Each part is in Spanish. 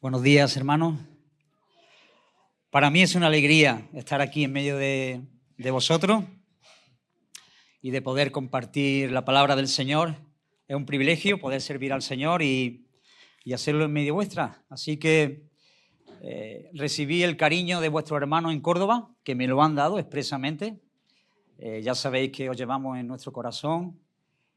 Buenos días, hermanos. Para mí es una alegría estar aquí en medio de vosotros y de poder compartir la palabra del Señor. Es un privilegio poder servir al Señor y hacerlo en medio vuestra. Así que recibí el cariño de vuestros hermanos en Córdoba, que me lo han dado expresamente. Ya sabéis que os llevamos en nuestro corazón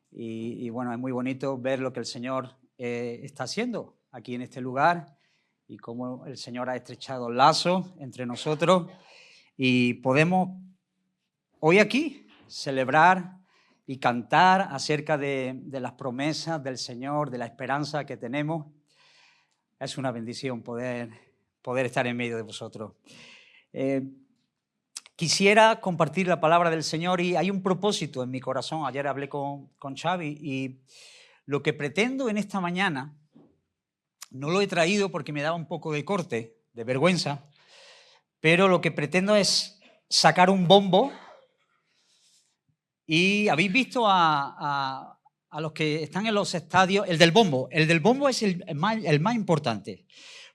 y bueno, es muy bonito ver lo que el Señor está haciendo aquí en este lugar y cómo el Señor ha estrechado lazos entre nosotros y podemos hoy aquí celebrar y cantar acerca de las promesas del Señor, de la esperanza que tenemos. Es una bendición poder estar en medio de vosotros. Quisiera compartir la palabra del Señor y hay un propósito en mi corazón. Ayer hablé con Xavi y lo que pretendo en esta mañana, no lo he traído porque me daba un poco de corte, de vergüenza, pero lo que pretendo es sacar un bombo y habéis visto a los que están en los estadios, el del bombo es el más importante,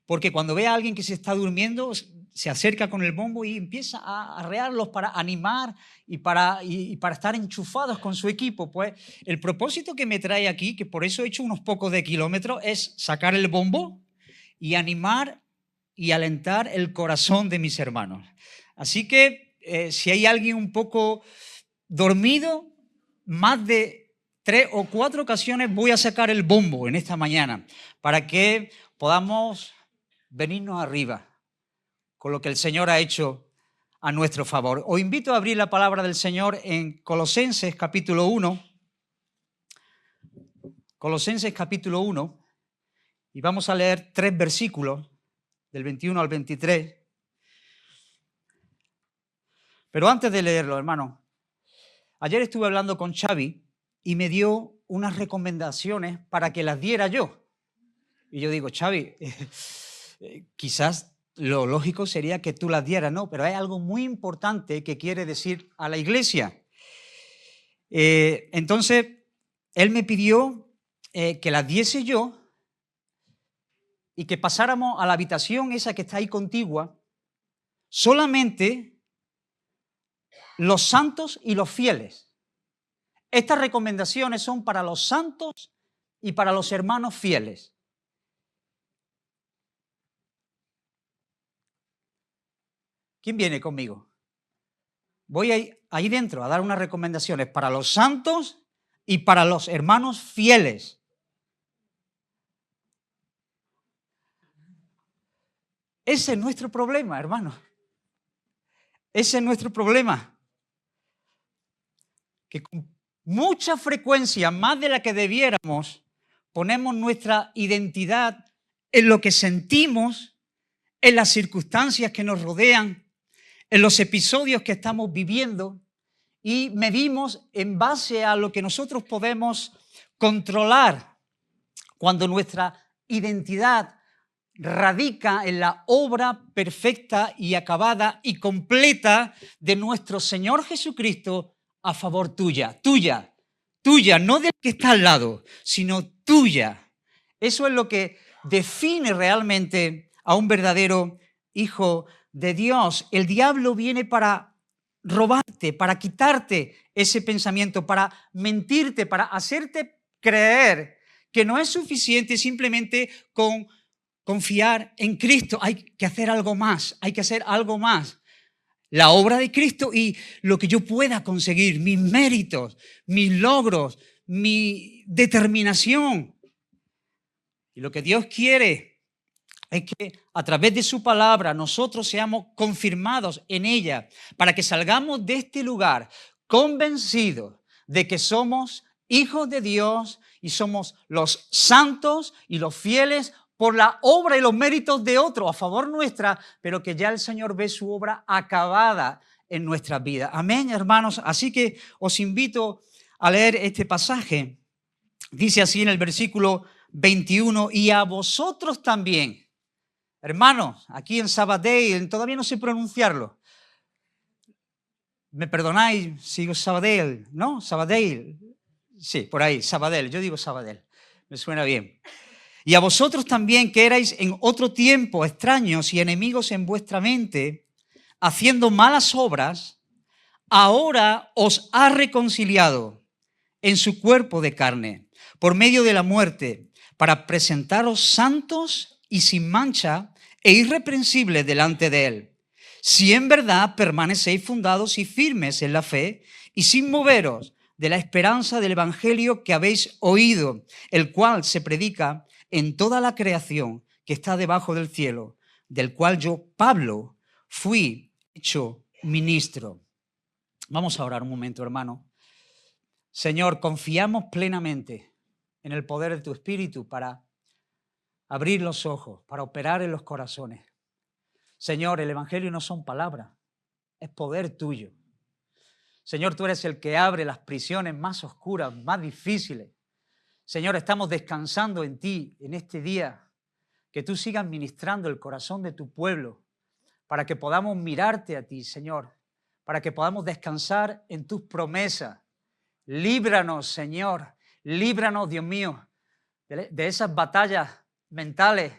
porque cuando ve a alguien que se está durmiendo, se acerca con el bombo y empieza a arrearlos para animar y para estar enchufados con su equipo. Pues el propósito que me trae aquí, que por eso he hecho unos pocos de kilómetros, es sacar el bombo y animar y alentar el corazón de mis hermanos. Así que si hay alguien un poco dormido, más de 3 o 4 ocasiones voy a sacar el bombo en esta mañana para que podamos venirnos arriba con lo que el Señor ha hecho a nuestro favor. Os invito a abrir la palabra del Señor en Colosenses capítulo 1. Colosenses capítulo 1 y vamos a leer 3 versículos del 21 al 23. Pero antes de leerlo, hermano, ayer estuve hablando con Xavi y me dio unas recomendaciones para que las diera yo. Y yo digo, Xavi, quizás lo lógico sería que tú las dieras, no, pero hay algo muy importante que quiere decir a la iglesia. Entonces, él me pidió que las diese yo y que pasáramos a la habitación esa que está ahí contigua, solamente los santos y los fieles. Estas recomendaciones son para los santos y para los hermanos fieles. ¿Quién viene conmigo? Voy ahí dentro a dar unas recomendaciones para los santos y para los hermanos fieles. Ese es nuestro problema, hermano. Ese es nuestro problema. Que con mucha frecuencia, más de la que debiéramos, ponemos nuestra identidad en lo que sentimos, en las circunstancias que nos rodean, en los episodios que estamos viviendo y medimos en base a lo que nosotros podemos controlar, cuando nuestra identidad radica en la obra perfecta y acabada y completa de nuestro Señor Jesucristo a favor tuya, no del que está al lado, sino tuya. Eso es lo que define realmente a un verdadero hijo de Dios. El diablo viene para robarte, para quitarte ese pensamiento, para mentirte, para hacerte creer que no es suficiente simplemente con confiar en Cristo. Hay que hacer algo más, hay que hacer algo más. La obra de Cristo y lo que yo pueda conseguir, mis méritos, mis logros, mi determinación. Y lo que Dios quiere es que a través de su palabra nosotros seamos confirmados en ella para que salgamos de este lugar convencidos de que somos hijos de Dios y somos los santos y los fieles por la obra y los méritos de otro a favor nuestra, pero que ya el Señor ve su obra acabada en nuestras vidas. Amén, hermanos. Así que os invito a leer este pasaje. Dice así en el versículo 21, y a vosotros también, hermanos, aquí en Sabadell, todavía no sé pronunciarlo. ¿Me perdonáis si digo Sabadell? ¿No? Sabadell. Sí, por ahí, Sabadell. Yo digo Sabadell. Me suena bien. Y a vosotros también, que erais en otro tiempo extraños y enemigos en vuestra mente, haciendo malas obras, ahora os ha reconciliado en su cuerpo de carne, por medio de la muerte, para presentaros santos y sin mancha e irreprensibles delante de él. Si en verdad permanecéis fundados y firmes en la fe y sin moveros de la esperanza del evangelio que habéis oído, el cual se predica en toda la creación que está debajo del cielo, del cual yo, Pablo, fui hecho ministro. Vamos a orar un momento, hermano. Señor, confiamos plenamente en el poder de tu Espíritu para abrir los ojos, para operar en los corazones. Señor, el evangelio no son palabras, es poder tuyo. Señor, tú eres el que abre las prisiones más oscuras, más difíciles. Señor, estamos descansando en ti en este día. Que tú sigas ministrando el corazón de tu pueblo para que podamos mirarte a ti, Señor, para que podamos descansar en tus promesas. Líbranos, Señor, líbranos, Dios mío, de esas batallas mentales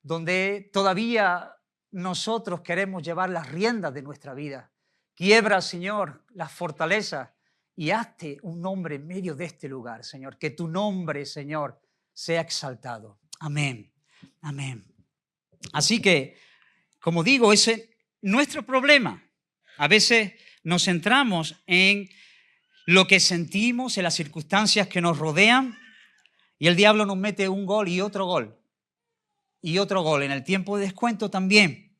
donde todavía nosotros queremos llevar las riendas de nuestra vida. Quiebra, Señor, las fortalezas y hazte un nombre en medio de este lugar, Señor. Que tu nombre, Señor, sea exaltado. Amén. Amén. Así que, como digo, ese es nuestro problema. A veces nos centramos en lo que sentimos, en las circunstancias que nos rodean, y el diablo nos mete un gol y otro gol. Y otro gol. En el tiempo de descuento también.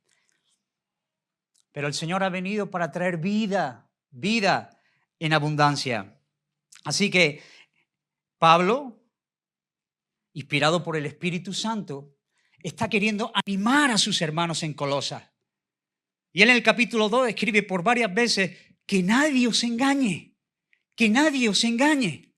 Pero el Señor ha venido para traer vida, vida en abundancia. Así que Pablo, inspirado por el Espíritu Santo, está queriendo animar a sus hermanos en Colosas. Y él en el capítulo 2 escribe por varias veces que nadie os engañe, que nadie os engañe.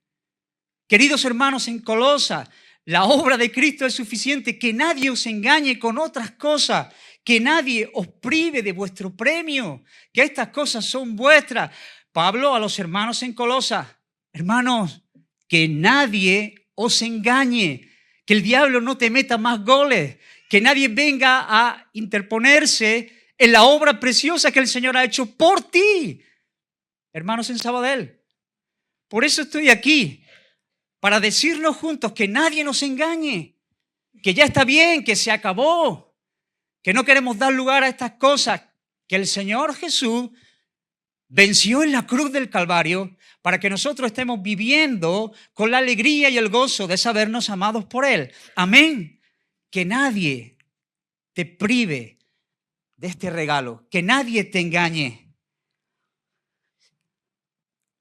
Queridos hermanos en Colosas, la obra de Cristo es suficiente, que nadie os engañe con otras cosas, que nadie os prive de vuestro premio, que estas cosas son vuestras. Pablo a los hermanos en Colosas, hermanos, que nadie os engañe, que el diablo no te meta más goles, que nadie venga a interponerse en la obra preciosa que el Señor ha hecho por ti, hermanos en Sabadell. Por eso estoy aquí, para decirnos juntos que nadie nos engañe, que ya está bien, que se acabó, que no queremos dar lugar a estas cosas, que el Señor Jesús venció en la cruz del Calvario para que nosotros estemos viviendo con la alegría y el gozo de sabernos amados por Él. Amén. Que nadie te prive de este regalo, que nadie te engañe.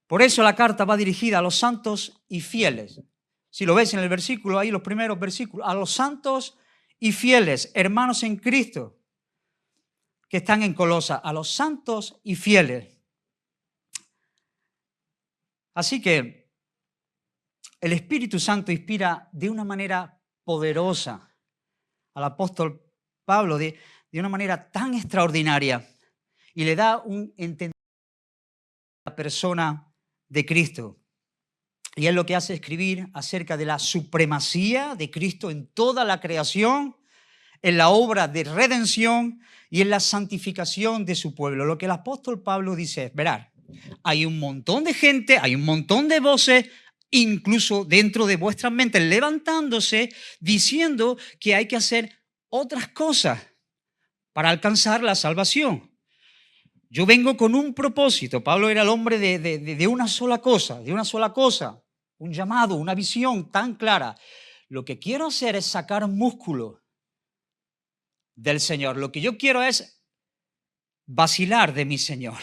Por eso la carta va dirigida a los santos y fieles. Si lo ves en el versículo, ahí los primeros versículos, a los santos y fieles, hermanos en Cristo, que están en Colosas, a los santos y fieles. Así que el Espíritu Santo inspira de una manera poderosa al apóstol Pablo, de una manera tan extraordinaria, y le da un entendimiento a la persona de Cristo. Y él lo que hace es escribir acerca de la supremacía de Cristo en toda la creación, en la obra de redención y en la santificación de su pueblo. Lo que el apóstol Pablo dice es, verás, hay un montón de gente, hay un montón de voces, incluso dentro de vuestras mentes, levantándose, diciendo que hay que hacer otras cosas para alcanzar la salvación. Yo vengo con un propósito. Pablo era el hombre de una sola cosa, un llamado, una visión tan clara. Lo que quiero hacer es sacar músculo del Señor. Lo que yo quiero es vacilar de mi Señor.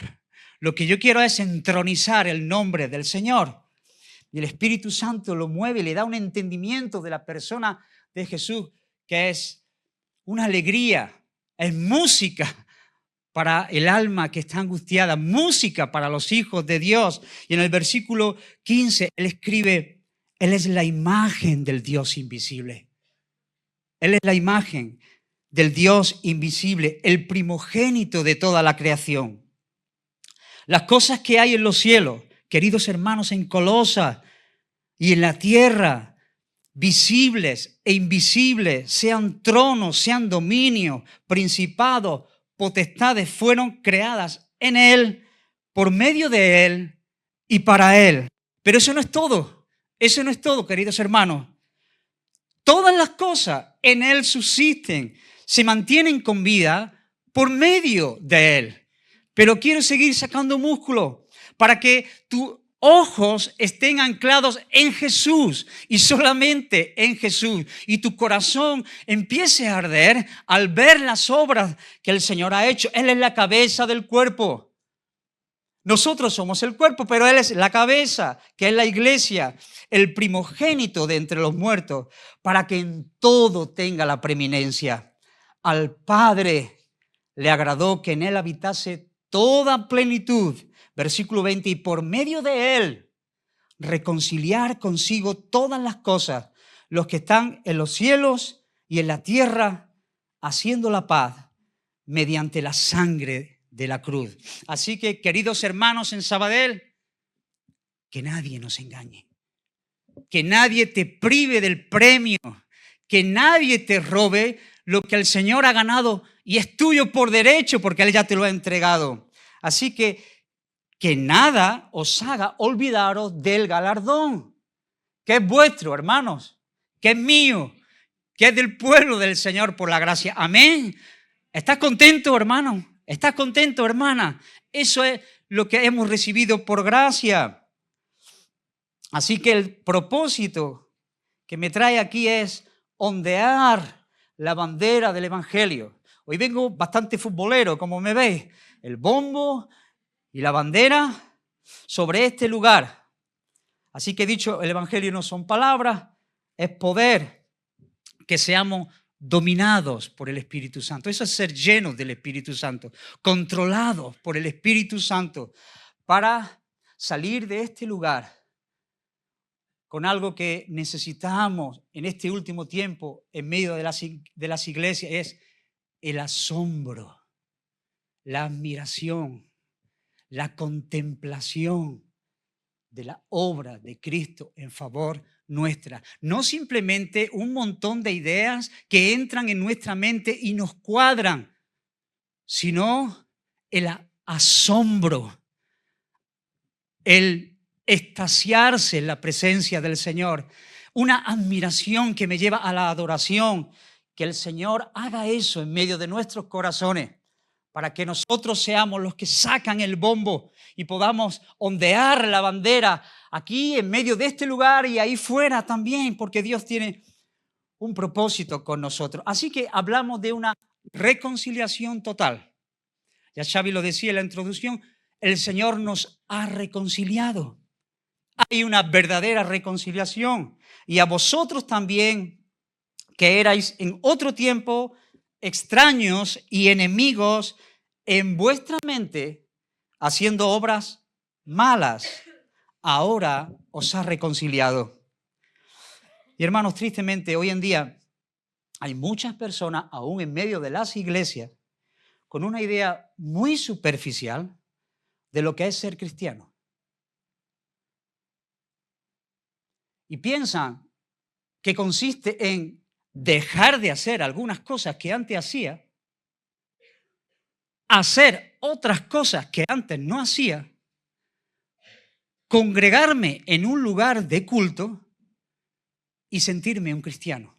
Lo que yo quiero es entronizar el nombre del Señor. Y el Espíritu Santo lo mueve y le da un entendimiento de la persona de Jesús que es una alegría, es música para el alma que está angustiada, música para los hijos de Dios. Y en el versículo 15 él escribe, Él es la imagen del Dios invisible. Él es la imagen del Dios invisible, el primogénito de toda la creación. Las cosas que hay en los cielos, queridos hermanos en Colosas y en la tierra, visibles e invisibles, sean tronos, sean dominios, principados, potestades, fueron creadas en Él, por medio de Él y para Él. Pero eso no es todo. Eso no es todo, queridos hermanos. Todas las cosas en Él subsisten, se mantienen con vida por medio de Él. Pero quiero seguir sacando músculo para que tus ojos estén anclados en Jesús y solamente en Jesús. Y tu corazón empiece a arder al ver las obras que el Señor ha hecho. Él es la cabeza del cuerpo. Nosotros somos el cuerpo, pero Él es la cabeza, que es la iglesia, el primogénito de entre los muertos, para que en todo tenga la preeminencia. Al Padre le agradó que en Él habitase toda plenitud. Versículo 20, y por medio de Él reconciliar consigo todas las cosas, los que están en los cielos y en la tierra, haciendo la paz mediante la sangre de la cruz. Así que, queridos hermanos en Sabadell, que nadie nos engañe, que nadie te prive del premio, que nadie te robe lo que el Señor ha ganado y es tuyo por derecho porque Él ya te lo ha entregado. Así que nada os haga olvidaros del galardón, que es vuestro, hermanos, que es mío, que es del pueblo del Señor por la gracia. Amén. ¿Estás contento, hermano? ¿Estás contento, hermana? Eso es lo que hemos recibido por gracia. Así que el propósito que me trae aquí es ondear la bandera del Evangelio. Hoy vengo bastante futbolero, como me veis. El bombo y la bandera sobre este lugar. Así que he dicho, el Evangelio no son palabras, es poder, que seamos dominados por el Espíritu Santo. Eso es ser llenos del Espíritu Santo, controlados por el Espíritu Santo, para salir de este lugar con algo que necesitamos en este último tiempo en medio de las iglesias, es el asombro, la admiración, la contemplación de la obra de Cristo en favor nuestra. No simplemente un montón de ideas que entran en nuestra mente y nos cuadran, sino el asombro, el extasiarse en la presencia del Señor, una admiración que me lleva a la adoración. Que el Señor haga eso en medio de nuestros corazones, para que nosotros seamos los que sacan el bombo y podamos ondear la bandera aquí en medio de este lugar y ahí fuera también, porque Dios tiene un propósito con nosotros. Así que hablamos de una reconciliación total. Ya Xavi lo decía en la introducción, el Señor nos ha reconciliado. Hay una verdadera reconciliación. Y a vosotros también, que erais en otro tiempo extraños y enemigos en vuestra mente, haciendo obras malas, ahora os ha reconciliado. Y hermanos, tristemente, hoy en día hay muchas personas, aún en medio de las iglesias, con una idea muy superficial de lo que es ser cristiano. Y piensan que consiste en dejar de hacer algunas cosas que antes hacía, hacer otras cosas que antes no hacía, congregarme en un lugar de culto y sentirme un cristiano.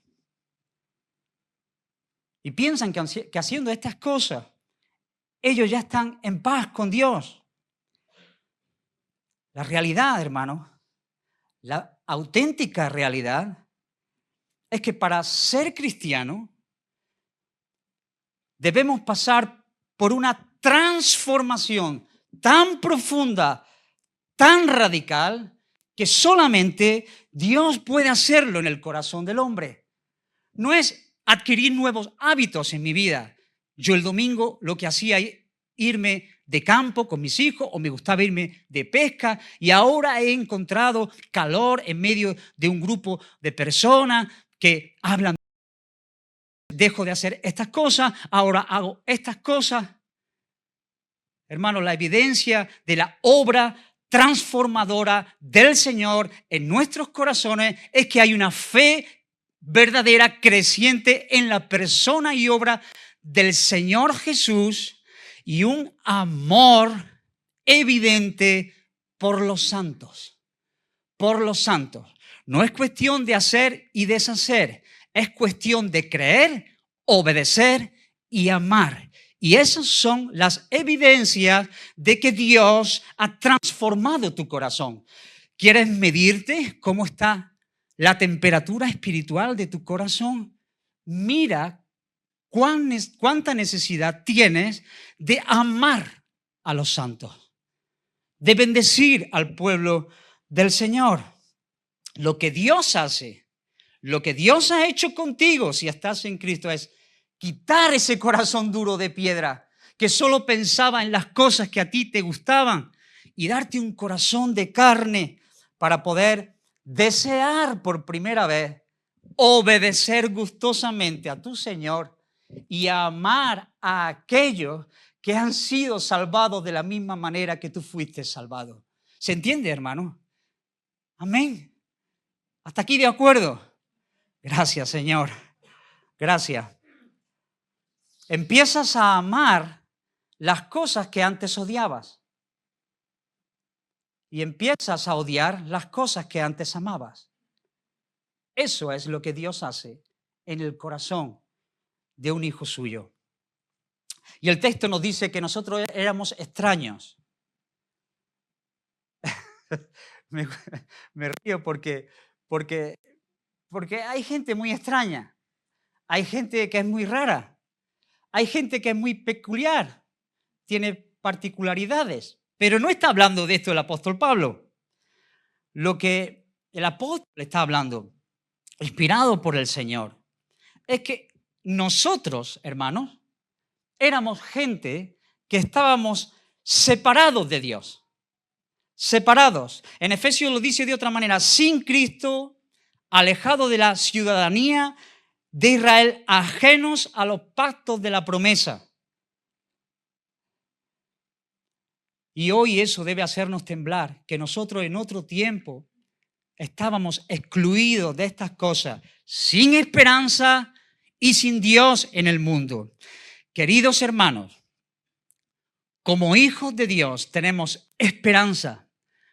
Y piensan que haciendo estas cosas, ellos ya están en paz con Dios. La realidad, hermanos, la auténtica realidad es que para ser cristiano debemos pasar por una transformación tan profunda, tan radical, que solamente Dios puede hacerlo en el corazón del hombre. No es adquirir nuevos hábitos en mi vida. Yo el domingo lo que hacía era irme de campo con mis hijos o me gustaba irme de pesca y ahora he encontrado calor en medio de un grupo de personas que hablan. Dejo de hacer estas cosas, ahora hago estas cosas. Hermanos, la evidencia de la obra transformadora del Señor en nuestros corazones es que hay una fe verdadera, creciente en la persona y obra del Señor Jesús y un amor evidente por los santos. Por los santos. No es cuestión de hacer y deshacer, es cuestión de creer, obedecer y amar. Y esas son las evidencias de que Dios ha transformado tu corazón. ¿Quieres medirte cómo está la temperatura espiritual de tu corazón? Mira cuánta necesidad tienes de amar a los santos, de bendecir al pueblo del Señor. Lo que Dios hace, lo que Dios ha hecho contigo si estás en Cristo es quitar ese corazón duro de piedra que solo pensaba en las cosas que a ti te gustaban y darte un corazón de carne para poder desear por primera vez obedecer gustosamente a tu Señor y amar a aquellos que han sido salvados de la misma manera que tú fuiste salvado. ¿Se entiende, hermano? Amén. ¿Hasta aquí de acuerdo? Gracias, Señor. Gracias. Empiezas a amar las cosas que antes odiabas. Y empiezas a odiar las cosas que antes amabas. Eso es lo que Dios hace en el corazón de un hijo suyo. Y el texto nos dice que nosotros éramos extraños. Me río porque hay gente muy extraña. Hay gente que es muy rara. Hay gente que es muy peculiar, tiene particularidades, pero no está hablando de esto el apóstol Pablo. Lo que el apóstol está hablando, inspirado por el Señor, es que nosotros, hermanos, éramos gente que estábamos separados de Dios. Separados. En Efesios lo dice de otra manera, sin Cristo, alejados de la ciudadanía de Israel, ajenos a los pactos de la promesa. Y hoy eso debe hacernos temblar, que nosotros en otro tiempo estábamos excluidos de estas cosas, sin esperanza y sin Dios en el mundo. Queridos hermanos, como hijos de Dios tenemos esperanza.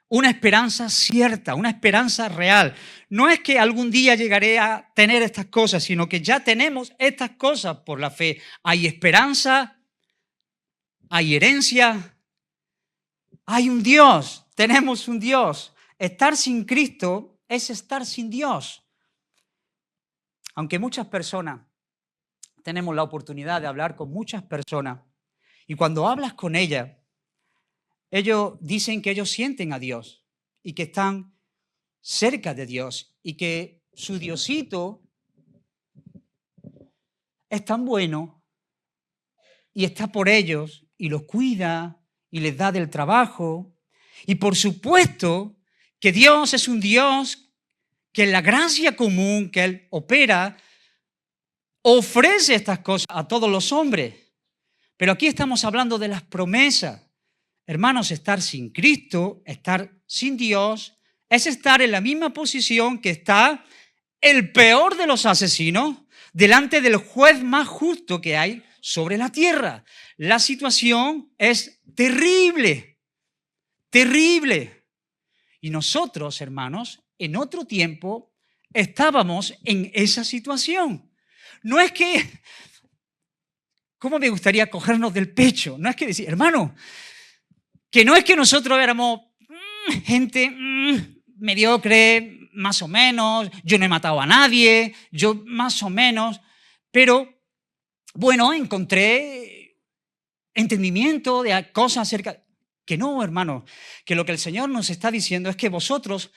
Una esperanza cierta, una esperanza real. No es que algún día llegaré a tener estas cosas, sino que ya tenemos estas cosas por la fe. Hay esperanza, hay herencia, hay un Dios, tenemos un Dios. Estar sin Cristo es estar sin Dios. Aunque muchas personas, tenemos la oportunidad de hablar con muchas personas, y cuando hablas con ellas, ellos dicen que ellos sienten a Dios y que están cerca de Dios y que su Diosito es tan bueno y está por ellos y los cuida y les da del trabajo. Y por supuesto que Dios es un Dios que en la gracia común que Él opera ofrece estas cosas a todos los hombres. Pero aquí estamos hablando de las promesas. Hermanos, estar sin Cristo, estar sin Dios, es estar en la misma posición que está el peor de los asesinos delante del juez más justo que hay sobre la tierra. La situación es terrible, terrible. Y nosotros, hermanos, en otro tiempo estábamos en esa situación. No es que, ¿cómo me gustaría cogernos del pecho? No es que decir, hermano, que no es que nosotros éramos gente mediocre, más o menos, yo no he matado a nadie, yo más o menos, pero bueno, encontré entendimiento de cosas acerca... Que no, hermano, que lo que el Señor nos está diciendo es que vosotros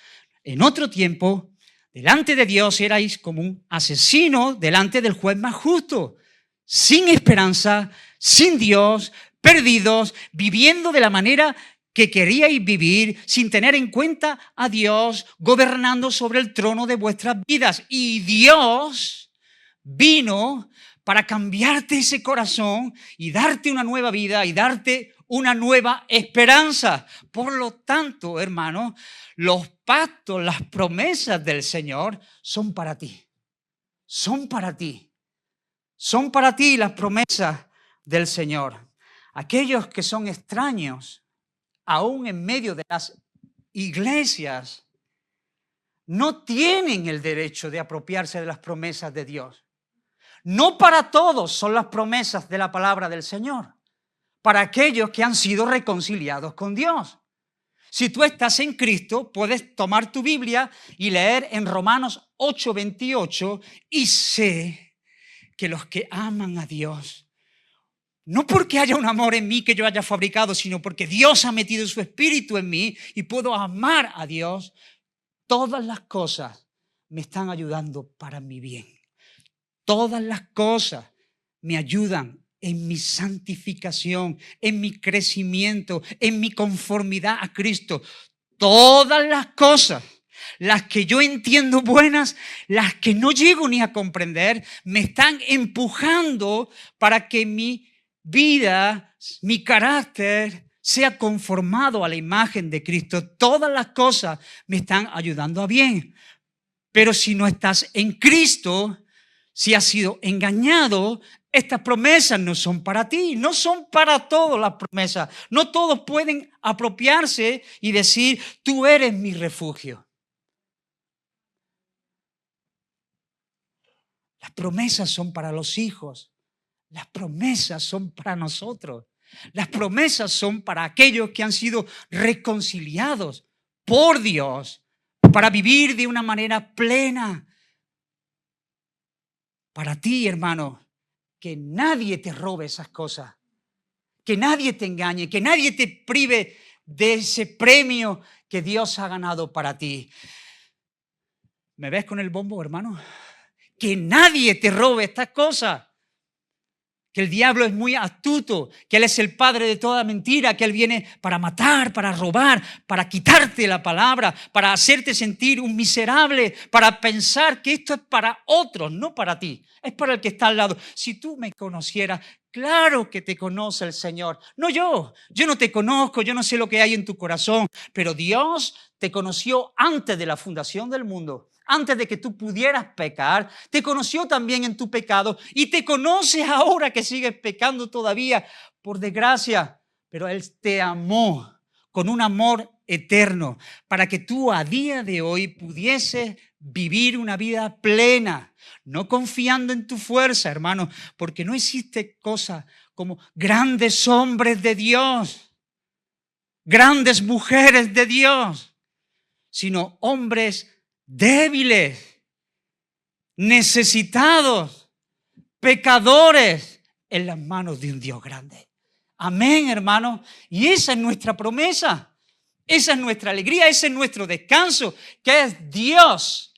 en otro tiempo, delante de Dios, erais como un asesino delante del juez más justo, sin esperanza, sin Dios, perdidos, viviendo de la manera que queríais vivir, sin tener en cuenta a Dios, gobernando sobre el trono de vuestras vidas. Y Dios vino para cambiarte ese corazón y darte una nueva vida y darte una nueva esperanza. Por lo tanto, hermano, los pactos, las promesas del Señor son para ti. Son para ti. Son para ti las promesas del Señor. Aquellos que son extraños, aún en medio de las iglesias, no tienen el derecho de apropiarse de las promesas de Dios. No para todos son las promesas de la palabra del Señor. Para aquellos que han sido reconciliados con Dios. Si tú estás en Cristo, puedes tomar tu Biblia y leer en Romanos 8:28, y sé que los que aman a Dios, no porque haya un amor en mí que yo haya fabricado, sino porque Dios ha metido su espíritu en mí y puedo amar a Dios, todas las cosas me están ayudando para mi bien. Todas las cosas me ayudan en mi santificación, en mi crecimiento, en mi conformidad a Cristo. Todas las cosas, las que yo entiendo buenas, las que no llego ni a comprender, me están empujando para que mi vida, mi carácter sea conformado a la imagen de Cristo. Todas las cosas me están ayudando a bien. Pero si no estás en Cristo, si has sido engañado, estas promesas no son para ti, no son para todos las promesas. No todos pueden apropiarse y decir, tú eres mi refugio. Las promesas son para los hijos. Las promesas son para nosotros. Las promesas son para aquellos que han sido reconciliados por Dios para vivir de una manera plena. Para ti, hermano, que nadie te robe esas cosas, que nadie te engañe, que nadie te prive de ese premio que Dios ha ganado para ti. ¿Me ves con el bombo, hermano? Que nadie te robe estas cosas. Que el diablo es muy astuto, que él es el padre de toda mentira, que él viene para matar, para robar, para quitarte la palabra, para hacerte sentir un miserable, para pensar que esto es para otros, no para ti, es para el que está al lado. Si tú me conocieras, claro que te conoce el Señor, no yo no te conozco, yo no sé lo que hay en tu corazón, pero Dios te conoció antes de la fundación del mundo. Antes de que tú pudieras pecar, te conoció también en tu pecado y te conoce ahora que sigues pecando todavía, por desgracia. Pero Él te amó con un amor eterno para que tú a día de hoy pudieses vivir una vida plena, no confiando en tu fuerza, hermano, porque no existe cosa como grandes hombres de Dios, grandes mujeres de Dios, sino hombres débiles, necesitados, pecadores en las manos de un Dios grande. Amén, hermano. Y esa es nuestra promesa, esa es nuestra alegría, ese es nuestro descanso, que es Dios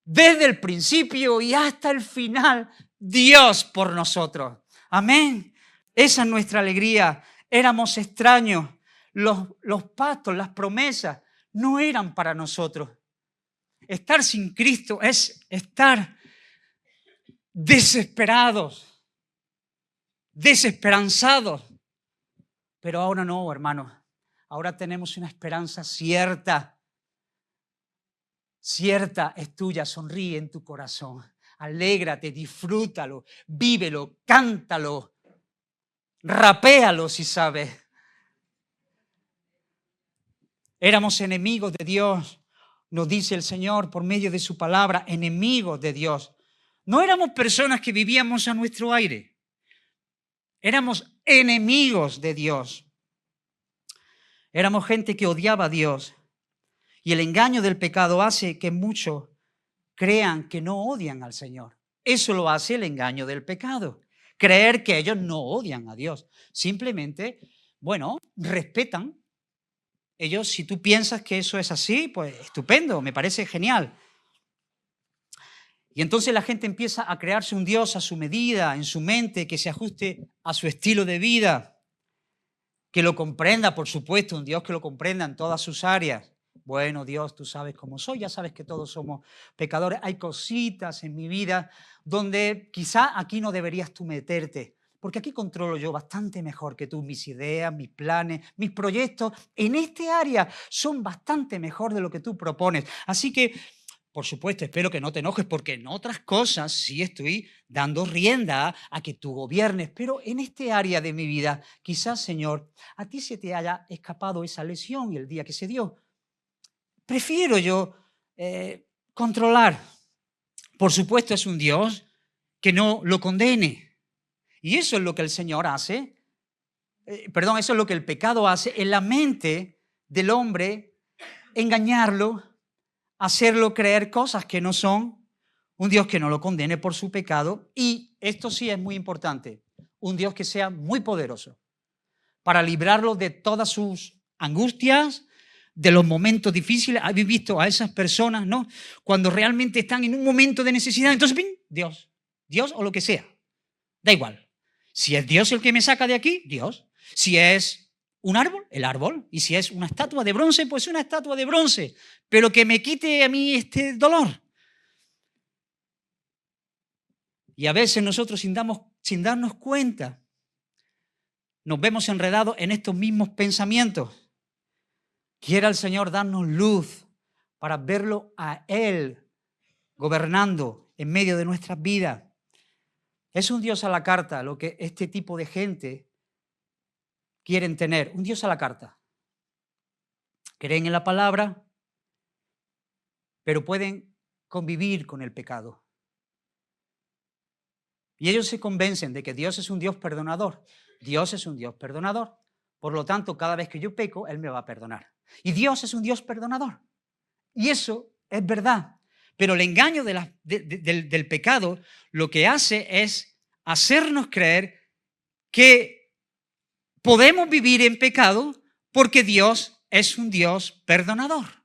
desde el principio y hasta el final, Dios por nosotros. Amén. Esa es nuestra alegría. Éramos extraños. Los pactos, las promesas no eran para nosotros. Estar sin Cristo es estar desesperados, desesperanzados. Pero ahora no, hermanos. Ahora tenemos una esperanza cierta. Cierta es tuya, sonríe en tu corazón. Alégrate, disfrútalo, vívelo, cántalo, rapéalo si sabes. Éramos enemigos de Dios. Nos dice el Señor por medio de su palabra, enemigos de Dios. No éramos personas que vivíamos a nuestro aire. Éramos enemigos de Dios. Éramos gente que odiaba a Dios. Y el engaño del pecado hace que muchos crean que no odian al Señor. Eso lo hace el engaño del pecado. Creer que ellos no odian a Dios. Simplemente, respetan. Ellos, si tú piensas que eso es así, pues estupendo, me parece genial. Y entonces la gente empieza a crearse un Dios a su medida, en su mente, que se ajuste a su estilo de vida, que lo comprenda, por supuesto, un Dios que lo comprenda en todas sus áreas. Bueno, Dios, tú sabes cómo soy, ya sabes que todos somos pecadores. Hay cositas en mi vida donde quizá aquí no deberías tú meterte, porque aquí controlo yo bastante mejor que tú mis ideas, mis planes, mis proyectos. En este área son bastante mejor de lo que tú propones. Así que, por supuesto, espero que no te enojes, porque en otras cosas sí estoy dando rienda a que tú gobiernes, pero en este área de mi vida, quizás, Señor, a ti se te haya escapado esa lesión y el día que se dio. Prefiero yo controlar. Por supuesto, es un Dios que no lo condene. Y eso es lo que el Señor hace, eso es lo que el pecado hace en la mente del hombre, engañarlo, hacerlo creer cosas que no son, un Dios que no lo condene por su pecado, y esto sí es muy importante, un Dios que sea muy poderoso para librarlo de todas sus angustias, de los momentos difíciles. ¿Habéis visto a esas personas, no? Cuando realmente están en un momento de necesidad, entonces, ¡pim!, Dios o lo que sea, da igual. Si es Dios el que me saca de aquí, Dios. Si es un árbol, el árbol. Y si es una estatua de bronce, pues una estatua de bronce. Pero que me quite a mí este dolor. Y a veces nosotros, sin darnos cuenta, nos vemos enredados en estos mismos pensamientos. Quiera el Señor darnos luz para verlo a Él gobernando en medio de nuestras vidas. Es un Dios a la carta lo que este tipo de gente quieren tener, un Dios a la carta. Creen en la palabra, pero pueden convivir con el pecado. Y ellos se convencen de que Dios es un Dios perdonador. Dios es un Dios perdonador. Por lo tanto, cada vez que yo peco, Él me va a perdonar. Y Dios es un Dios perdonador. Y eso es verdad. Pero el engaño del pecado lo que hace es hacernos creer que podemos vivir en pecado porque Dios es un Dios perdonador.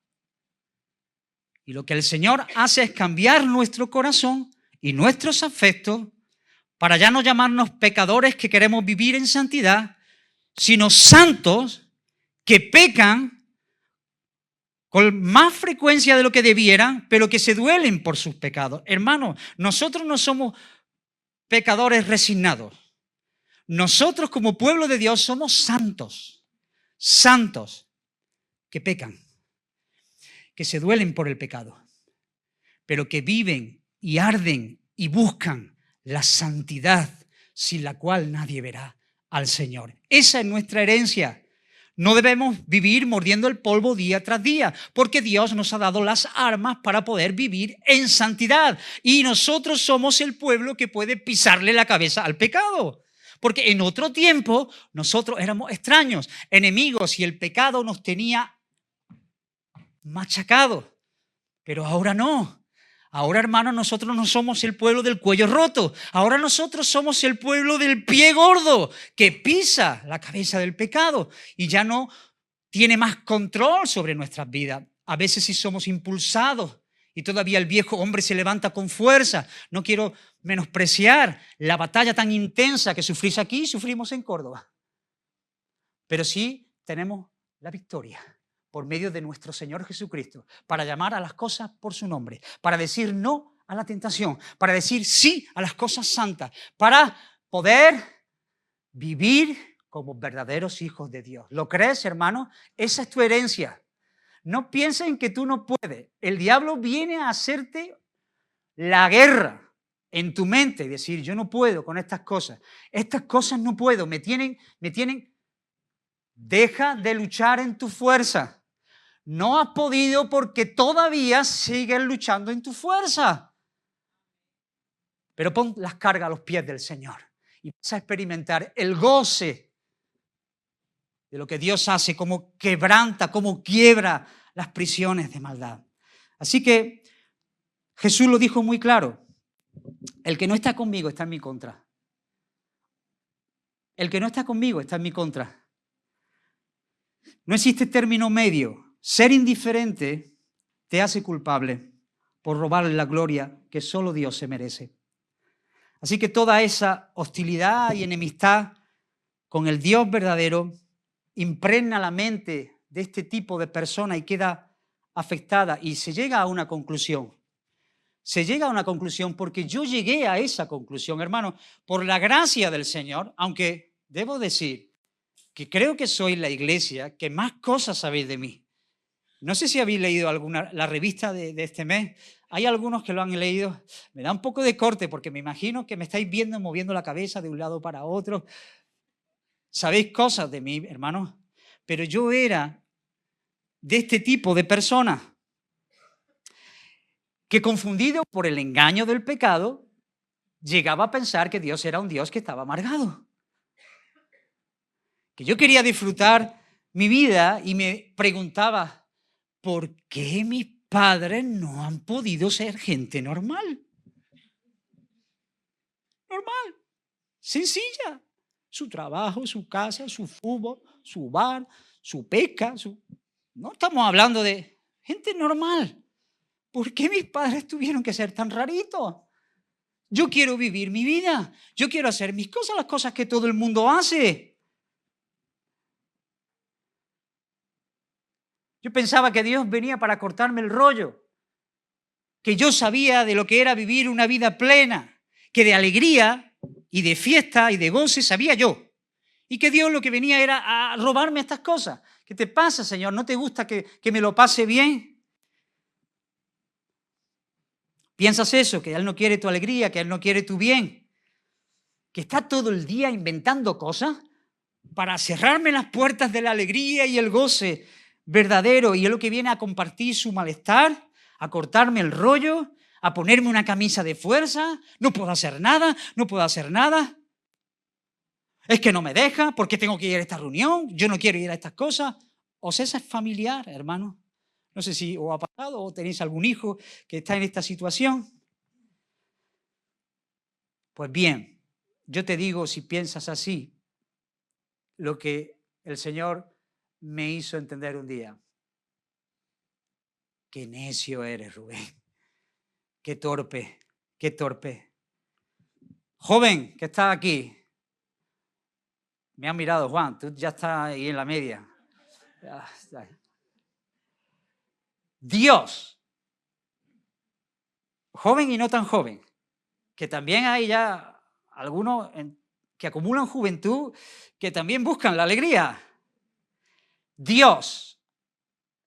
Y lo que el Señor hace es cambiar nuestro corazón y nuestros afectos para ya no llamarnos pecadores que queremos vivir en santidad, sino santos que pecan con más frecuencia de lo que debieran, pero que se duelen por sus pecados. Hermanos, nosotros no somos pecadores resignados. Nosotros como pueblo de Dios somos santos, santos que pecan, que se duelen por el pecado, pero que viven y arden y buscan la santidad sin la cual nadie verá al Señor. Esa es nuestra herencia. No debemos vivir mordiendo el polvo día tras día, porque Dios nos ha dado las armas para poder vivir en santidad. Y nosotros somos el pueblo que puede pisarle la cabeza al pecado. Porque en otro tiempo nosotros éramos extraños, enemigos, y el pecado nos tenía machacados. Pero ahora no. Ahora, hermanos, nosotros no somos el pueblo del cuello roto. Ahora nosotros somos el pueblo del pie gordo que pisa la cabeza del pecado y ya no tiene más control sobre nuestras vidas. A veces sí somos impulsados y todavía el viejo hombre se levanta con fuerza. No quiero menospreciar la batalla tan intensa que sufrís aquí, sufrimos en Córdoba. Pero sí tenemos la victoria por medio de nuestro Señor Jesucristo, para llamar a las cosas por su nombre, para decir no a la tentación, para decir sí a las cosas santas, para poder vivir como verdaderos hijos de Dios. ¿Lo crees, hermano? Esa es tu herencia. No pienses en que tú no puedes. El diablo viene a hacerte la guerra en tu mente y decir, yo no puedo con estas cosas no puedo, me tienen. Deja de luchar en tu fuerza. No has podido porque todavía sigues luchando en tu fuerza. Pero pon las cargas a los pies del Señor y vas a experimentar el goce de lo que Dios hace, cómo quebranta, cómo quiebra las prisiones de maldad. Así que Jesús lo dijo muy claro. El que no está conmigo está en mi contra. El que no está conmigo está en mi contra. No existe término medio. Ser indiferente te hace culpable por robarle la gloria que solo Dios se merece. Así que toda esa hostilidad y enemistad con el Dios verdadero impregna la mente de este tipo de persona y queda afectada y se llega a una conclusión. se llega a una conclusión porque yo llegué a esa conclusión, hermano, por la gracia del Señor, aunque debo decir que creo que soy la iglesia que más cosas sabéis de mí. No sé si habéis leído la revista de este mes. Hay algunos que lo han leído. Me da un poco de corte porque me imagino que me estáis viendo moviendo la cabeza de un lado para otro. Sabéis cosas de mí, hermanos, pero yo era de este tipo de personas que, confundido por el engaño del pecado, llegaba a pensar que Dios era un Dios que estaba amargado. Que yo quería disfrutar mi vida y me preguntaba, ¿por qué mis padres no han podido ser gente normal? Normal, sencilla. Su trabajo, su casa, su fútbol, su bar, su pesca. No estamos hablando de gente normal. ¿Por qué mis padres tuvieron que ser tan raritos? Yo quiero vivir mi vida. Yo quiero hacer mis cosas, las cosas que todo el mundo hace. Yo pensaba que Dios venía para cortarme el rollo, que yo sabía de lo que era vivir una vida plena, que de alegría y de fiesta y de goce sabía yo, y que Dios lo que venía era a robarme estas cosas. ¿Qué te pasa, Señor? ¿No te gusta que me lo pase bien? ¿Piensas eso? Que Él no quiere tu alegría, que Él no quiere tu bien, que está todo el día inventando cosas para cerrarme las puertas de la alegría y el goce verdadero, y es lo que viene a compartir su malestar, a cortarme el rollo, a ponerme una camisa de fuerza. No puedo hacer nada, no puedo hacer nada. Es que no me deja, ¿por qué tengo que ir a esta reunión? Yo no quiero ir a estas cosas. ¿Os es familiar, hermano? No sé si os ha pasado o tenéis algún hijo que está en esta situación. Pues bien, yo te digo, si piensas así, lo que el Señor me hizo entender un día. Qué necio eres, Rubén. Qué torpe, qué torpe. Joven que está aquí. Me han mirado, Juan, tú ya estás ahí en la media. Dios, joven y no tan joven, que también hay ya algunos que acumulan juventud, que también buscan la alegría. Dios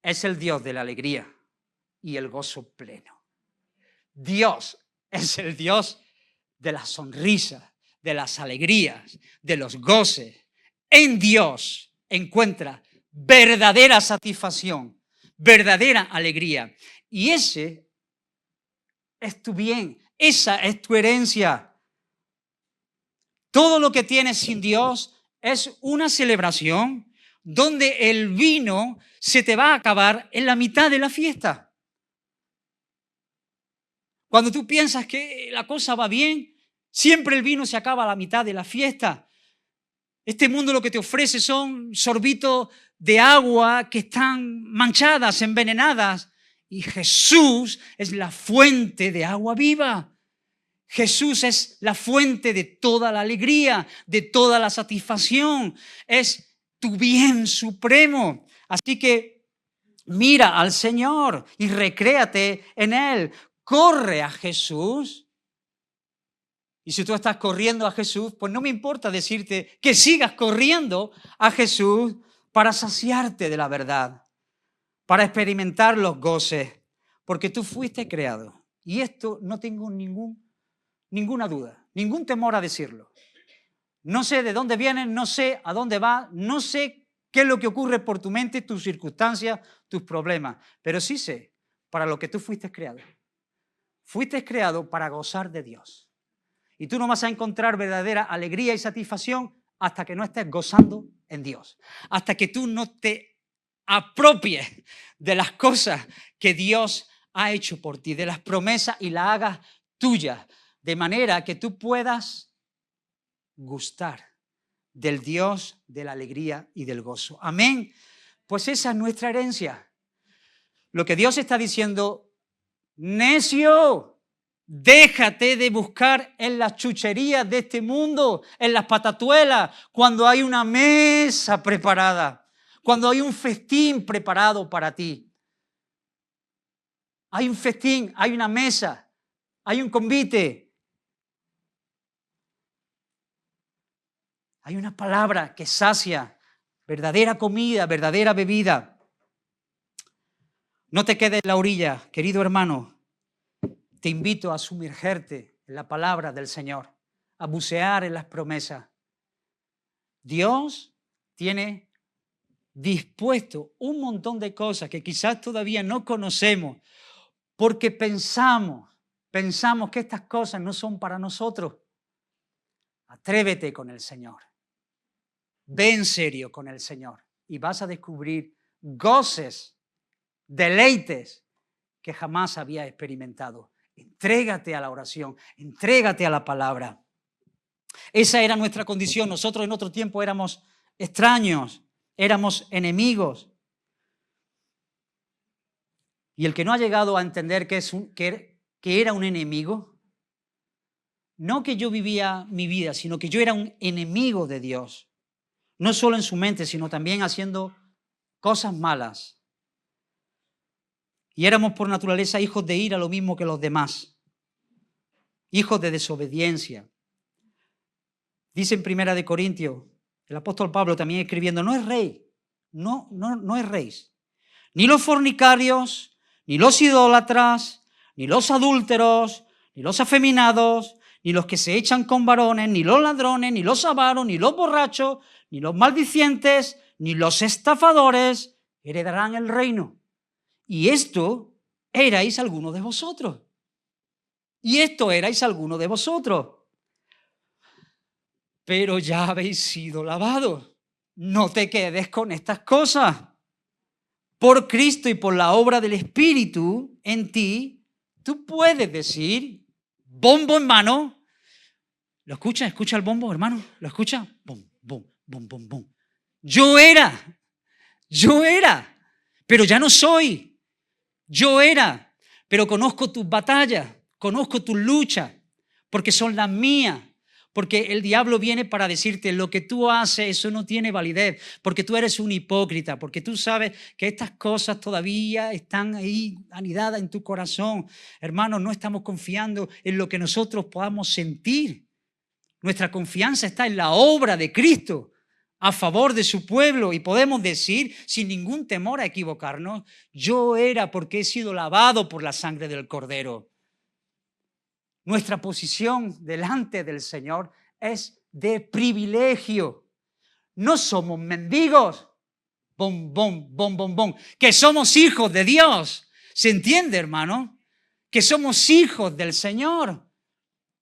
es el Dios de la alegría y el gozo pleno. Dios es el Dios de las sonrisas, de las alegrías, de los goces. En Dios encuentra verdadera satisfacción, verdadera alegría. Y ese es tu bien, esa es tu herencia. Todo lo que tienes sin Dios es una celebración donde el vino se te va a acabar en la mitad de la fiesta. Cuando tú piensas que la cosa va bien, siempre el vino se acaba a la mitad de la fiesta. Este mundo lo que te ofrece son sorbitos de agua que están manchadas, envenenadas. Y Jesús es la fuente de agua viva. Jesús es la fuente de toda la alegría, de toda la satisfacción. Es tu bien supremo. Así que mira al Señor y recréate en Él. Corre a Jesús. Y si tú estás corriendo a Jesús, pues no me importa decirte que sigas corriendo a Jesús para saciarte de la verdad, para experimentar los goces, porque tú fuiste creado. Y esto no tengo ninguna duda, ningún temor a decirlo. No sé de dónde vienes, no sé a dónde vas, no sé qué es lo que ocurre por tu mente, tus circunstancias, tus problemas, pero sí sé para lo que tú fuiste creado. Fuiste creado para gozar de Dios. Y tú no vas a encontrar verdadera alegría y satisfacción hasta que no estés gozando en Dios. Hasta que tú no te apropies de las cosas que Dios ha hecho por ti, de las promesas, y las hagas tuyas, de manera que tú puedas gustar del Dios de la alegría y del gozo. Amén. Pues esa es nuestra herencia. Lo que Dios está diciendo, necio, déjate de buscar en las chucherías de este mundo, en las patatuelas, cuando hay una mesa preparada, cuando hay un festín preparado para ti. Hay un festín, hay una mesa hay un convite. Hay una palabra que sacia, verdadera comida, verdadera bebida. No te quedes en la orilla, querido hermano. Te invito a sumergirte en la palabra del Señor, a bucear en las promesas. Dios tiene dispuesto un montón de cosas que quizás todavía no conocemos, porque pensamos que estas cosas no son para nosotros. Atrévete con el Señor. Ve en serio con el Señor y vas a descubrir goces, deleites que jamás había experimentado. Entrégate a la oración, entrégate a la palabra. Esa era nuestra condición. Nosotros en otro tiempo éramos extraños, éramos enemigos. Y el que no ha llegado a entender que era un enemigo, no que yo vivía mi vida, sino que yo era un enemigo de Dios. No solo en su mente, sino también haciendo cosas malas. Y éramos por naturaleza hijos de ira, lo mismo que los demás. Hijos de desobediencia. Dice en 1 Corintios, el apóstol Pablo también escribiendo, no es rey, no es rey. Ni los fornicarios, ni los idólatras, ni los adúlteros, ni los afeminados, ni los que se echan con varones, ni los ladrones, ni los avaros, ni los borrachos, ni los maldicientes, ni los estafadores heredarán el reino. Y esto erais algunos de vosotros. Y esto erais algunos de vosotros. Pero ya habéis sido lavados. No te quedes con estas cosas. Por Cristo y por la obra del Espíritu en ti, tú puedes decir, bombo en mano. ¿Lo escucha? ¿Escucha el bombo, hermano? ¿Lo escucha? Bom, bom, bom, bom, bom. Yo era, pero ya no soy. Yo era, pero conozco tus batallas, conozco tus luchas, porque son las mías. Porque el diablo viene para decirte lo que tú haces, eso no tiene validez, porque tú eres un hipócrita, porque tú sabes que estas cosas todavía están ahí anidadas en tu corazón. Hermanos, no estamos confiando en lo que nosotros podamos sentir. Nuestra confianza está en la obra de Cristo a favor de su pueblo y podemos decir sin ningún temor a equivocarnos, yo era porque he sido lavado por la sangre del Cordero. Nuestra posición delante del Señor es de privilegio. No somos mendigos, que somos hijos de Dios. ¿Se entiende, hermano? Que somos hijos del Señor.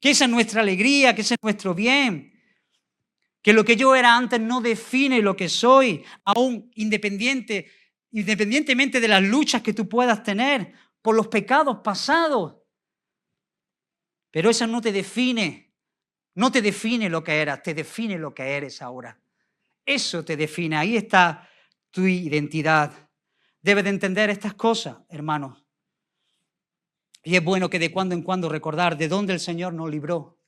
Que esa es nuestra alegría, que ese es nuestro bien. Que lo que yo era antes no define lo que soy, aún independientemente de las luchas que tú puedas tener por los pecados pasados. Pero eso no te define lo que eras, te define lo que eres ahora. Eso te define, ahí está tu identidad. Debes de entender estas cosas, hermanos. Y es bueno que de cuando en cuando recordar de dónde el Señor nos libró.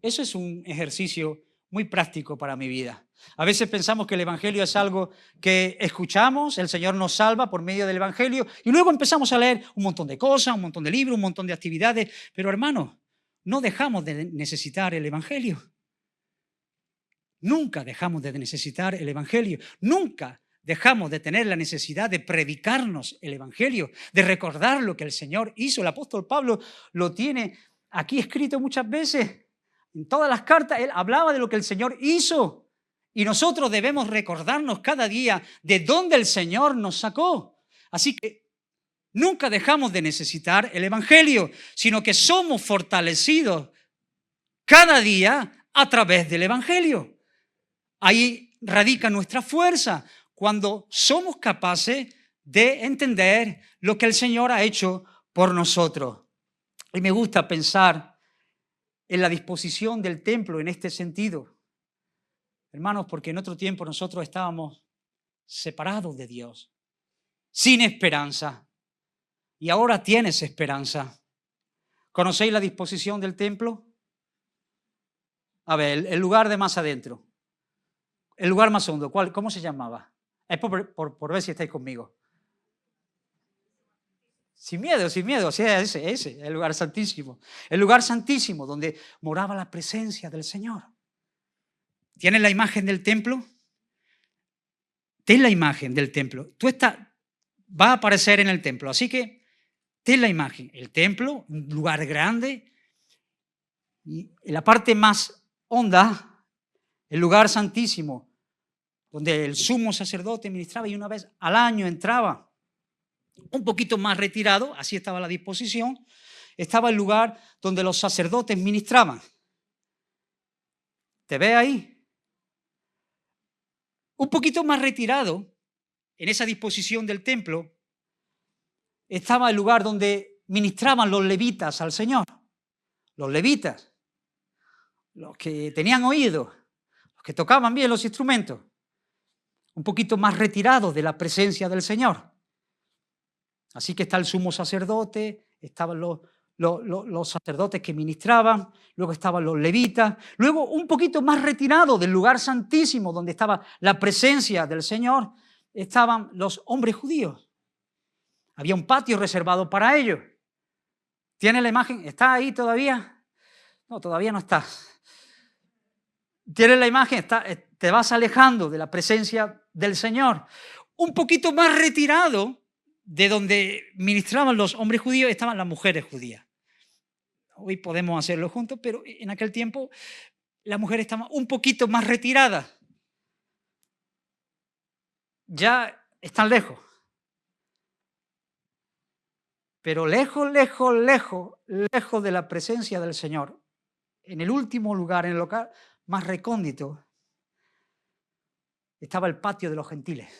Eso es un ejercicio muy práctico para mi vida. A veces pensamos que el Evangelio es algo que escuchamos, el Señor nos salva por medio del Evangelio y luego empezamos a leer un montón de cosas, un montón de libros, un montón de actividades. Pero hermanos, no dejamos de necesitar el Evangelio. Nunca dejamos de necesitar el Evangelio. Nunca dejamos de tener la necesidad de predicarnos el Evangelio, de recordar lo que el Señor hizo. El apóstol Pablo lo tiene aquí escrito muchas veces. En todas las cartas él hablaba de lo que el Señor hizo. Y nosotros debemos recordarnos cada día de dónde el Señor nos sacó. Así que nunca dejamos de necesitar el Evangelio, sino que somos fortalecidos cada día a través del Evangelio. Ahí radica nuestra fuerza, cuando somos capaces de entender lo que el Señor ha hecho por nosotros. Y me gusta pensar en la disposición del templo en este sentido. Hermanos, porque en otro tiempo nosotros estábamos separados de Dios, sin esperanza. Y ahora tienes esperanza. ¿Conocéis la disposición del templo? A ver, el lugar de más adentro. El lugar más hondo, ¿cómo se llamaba? Es por ver si estáis conmigo. sin miedo, o sea, ese, el lugar santísimo. El lugar santísimo donde moraba la presencia del Señor. ¿Tienes la imagen del templo? Ten la imagen del templo. Va a aparecer en el templo, así que ten la imagen. El templo, un lugar grande, y en la parte más honda, el lugar santísimo, donde el sumo sacerdote ministraba y una vez al año entraba. Un poquito más retirado, así estaba la disposición, estaba el lugar donde los sacerdotes ministraban. ¿Te ves ahí? Un poquito más retirado, en esa disposición del templo, estaba el lugar donde ministraban los levitas al Señor. Los levitas, los que tenían oído, los que tocaban bien los instrumentos. Un poquito más retirado de la presencia del Señor. Así que está el sumo sacerdote, estaban los sacerdotes que ministraban, luego estaban los levitas, luego un poquito más retirado del lugar santísimo donde estaba la presencia del Señor, estaban los hombres judíos. Había un patio reservado para ellos. ¿Tiene la imagen? ¿Está ahí todavía? No, todavía no está. ¿Tienes la imagen? Te vas alejando de la presencia del Señor. Un poquito más retirado de donde ministraban los hombres judíos estaban las mujeres judías. Hoy podemos hacerlo juntos, pero en aquel tiempo las mujeres estaban un poquito más retiradas. Ya están lejos. Pero lejos, lejos, lejos, lejos de la presencia del Señor, en el último lugar, en el local más recóndito, estaba el patio de los gentiles.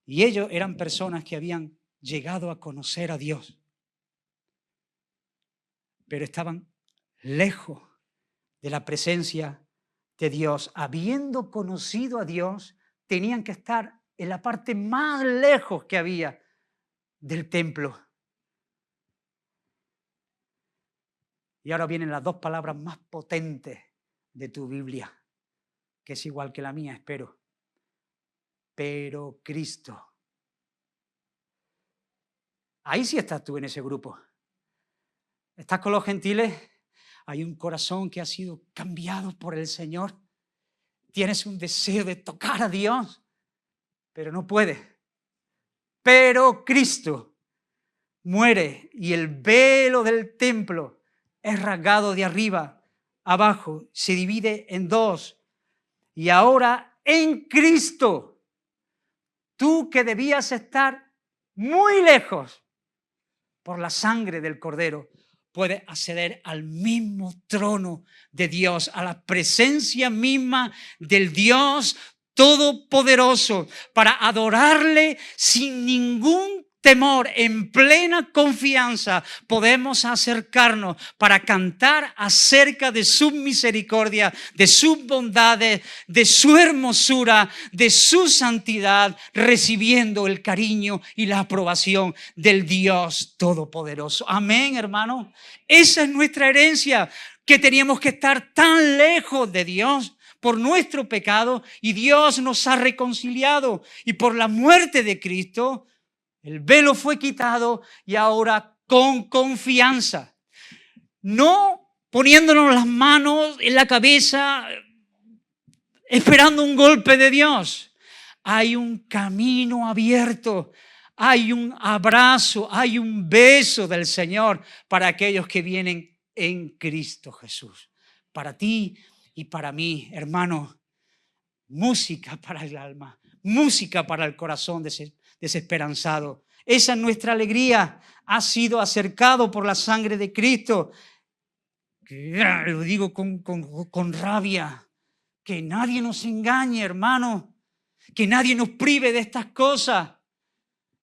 Y ellos eran personas que habían llegado a conocer a Dios, pero estaban lejos de la presencia de Dios. Habiendo conocido a Dios, tenían que estar en la parte más lejos que había del templo. Y ahora vienen las dos palabras más potentes de tu Biblia, que es igual que la mía, espero. Pero Cristo. Ahí sí estás tú en ese grupo. Estás con los gentiles. Hay un corazón que ha sido cambiado por el Señor. Tienes un deseo de tocar a Dios, pero no puedes. Pero Cristo muere y el velo del templo es rasgado de arriba abajo, se divide en dos. Y ahora en Cristo, tú que debías estar muy lejos por la sangre del Cordero, puedes acceder al mismo trono de Dios, a la presencia misma del Dios Todopoderoso, para adorarle sin ningún temor, en plena confianza. Podemos acercarnos para cantar acerca de su misericordia, de sus bondades, de su hermosura, de su santidad, recibiendo el cariño y la aprobación del Dios Todopoderoso. Amén, hermano. Esa es nuestra herencia, que teníamos que estar tan lejos de Dios por nuestro pecado, y Dios nos ha reconciliado, y por la muerte de Cristo el velo fue quitado, y ahora con confianza, no poniéndonos las manos en la cabeza esperando un golpe de Dios. Hay un camino abierto, hay un abrazo, hay un beso del Señor para aquellos que vienen en Cristo Jesús. Para ti y para mí, hermano, música para el alma, música para el corazón desesperanzado. Esa es nuestra alegría. Ha sido acercado por la sangre de Cristo. Lo digo con rabia. Que nadie nos engañe, hermano. Que nadie nos prive de estas cosas.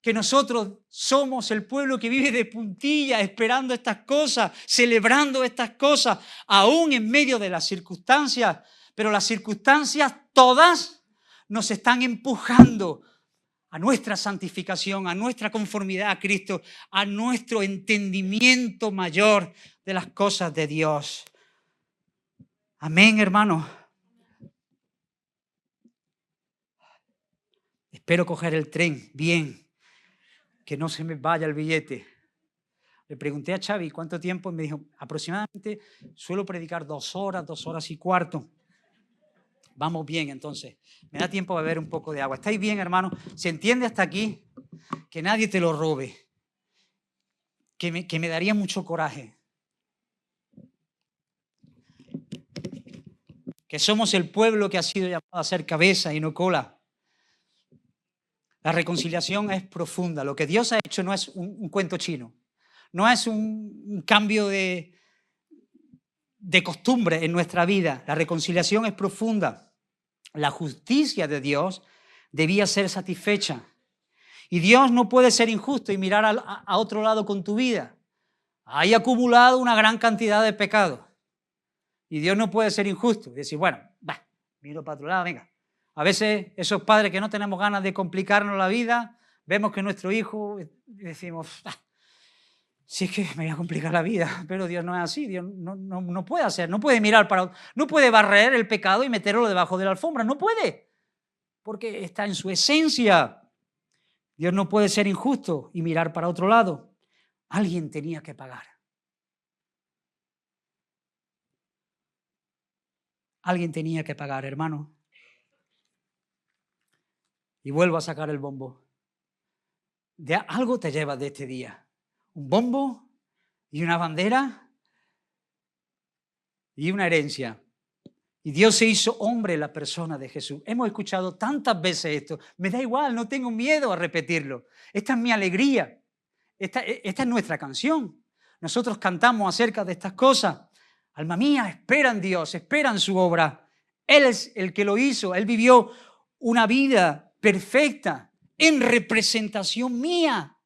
Que nosotros somos el pueblo que vive de puntilla, esperando estas cosas, celebrando estas cosas, aún en medio de las circunstancias. Pero las circunstancias todas nos están empujando a nuestra santificación, a nuestra conformidad a Cristo, a nuestro entendimiento mayor de las cosas de Dios. Amén, hermano. Espero coger el tren bien. que no se me vaya el billete. Le pregunté a Xavi cuánto tiempo y me dijo, aproximadamente suelo predicar 2 horas, 2 horas y cuarto. Vamos bien, entonces. Me da tiempo de beber un poco de agua. ¿Estáis bien, hermano? ¿Se entiende hasta aquí? Que nadie te lo robe. Que me daría mucho coraje. Que somos el pueblo que ha sido llamado a ser cabeza y no cola. La reconciliación es profunda. Lo que Dios ha hecho no es un cuento chino. No es un cambio de costumbre en nuestra vida. La reconciliación es profunda. La justicia de Dios debía ser satisfecha. Y Dios no puede ser injusto y mirar a otro lado con tu vida. Hay acumulado una gran cantidad de pecados. Y Dios no puede ser injusto y decir, bueno, miro para otro lado, venga. A veces esos padres que no tenemos ganas de complicarnos la vida, vemos que nuestro hijo, y decimos, si es que me voy a complicar la vida, pero Dios no es así, Dios no puede hacer, no puede mirar no puede barrer el pecado y meterlo debajo de la alfombra, no puede, porque está en su esencia. Dios no puede ser injusto y mirar para otro lado. Alguien tenía que pagar. Alguien tenía que pagar, hermano. Y vuelvo a sacar el bombo. De algo te llevas de este día. Un bombo y una bandera y una herencia. Y Dios se hizo hombre en la persona de Jesús. Hemos escuchado tantas veces esto. Me da igual, no tengo miedo a repetirlo. Esta es mi alegría. Esta es nuestra canción. Nosotros cantamos acerca de estas cosas. Alma mía, espera en Dios, espera en su obra. Él es el que lo hizo. Él vivió una vida perfecta en representación mía.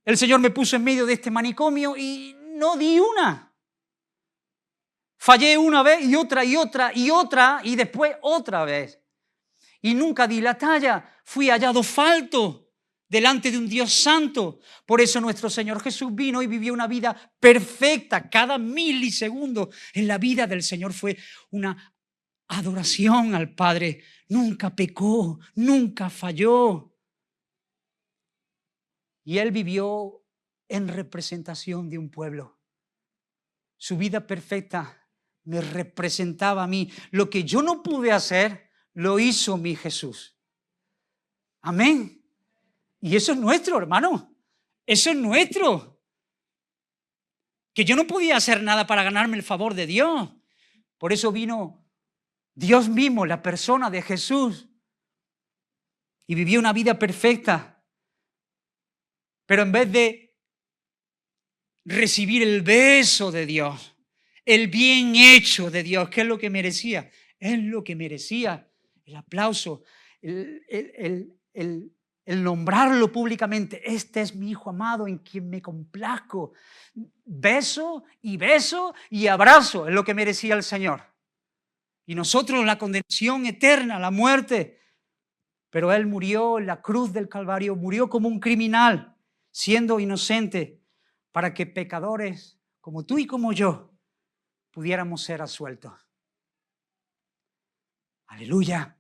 El Señor me puso en medio de este manicomio y no di una. Fallé una vez y otra y otra y otra y después otra vez. Y nunca di la talla. Fui hallado falto delante de un Dios santo. Por eso nuestro Señor Jesús vino y vivió una vida perfecta. Cada milisegundo en la vida del Señor fue una adoración al Padre. Nunca pecó, nunca falló. Y Él vivió en representación de un pueblo. Su vida perfecta me representaba a mí. Lo que yo no pude hacer, lo hizo mi Jesús. Amén. Y eso es nuestro, hermano. Eso es nuestro. Que yo no podía hacer nada para ganarme el favor de Dios. Por eso vino Dios mismo, la persona de Jesús. Y vivió una vida perfecta. Pero en vez de recibir el beso de Dios, el bien hecho de Dios, ¿qué es lo que merecía? Es lo que merecía el aplauso, el nombrarlo públicamente. Este es mi Hijo amado en quien me complazco. Beso y abrazo es lo que merecía el Señor. Y nosotros la condenación eterna, la muerte. Pero Él murió en la cruz del Calvario, murió como un criminal, siendo inocente, para que pecadores como tú y como yo pudiéramos ser absueltos. Aleluya,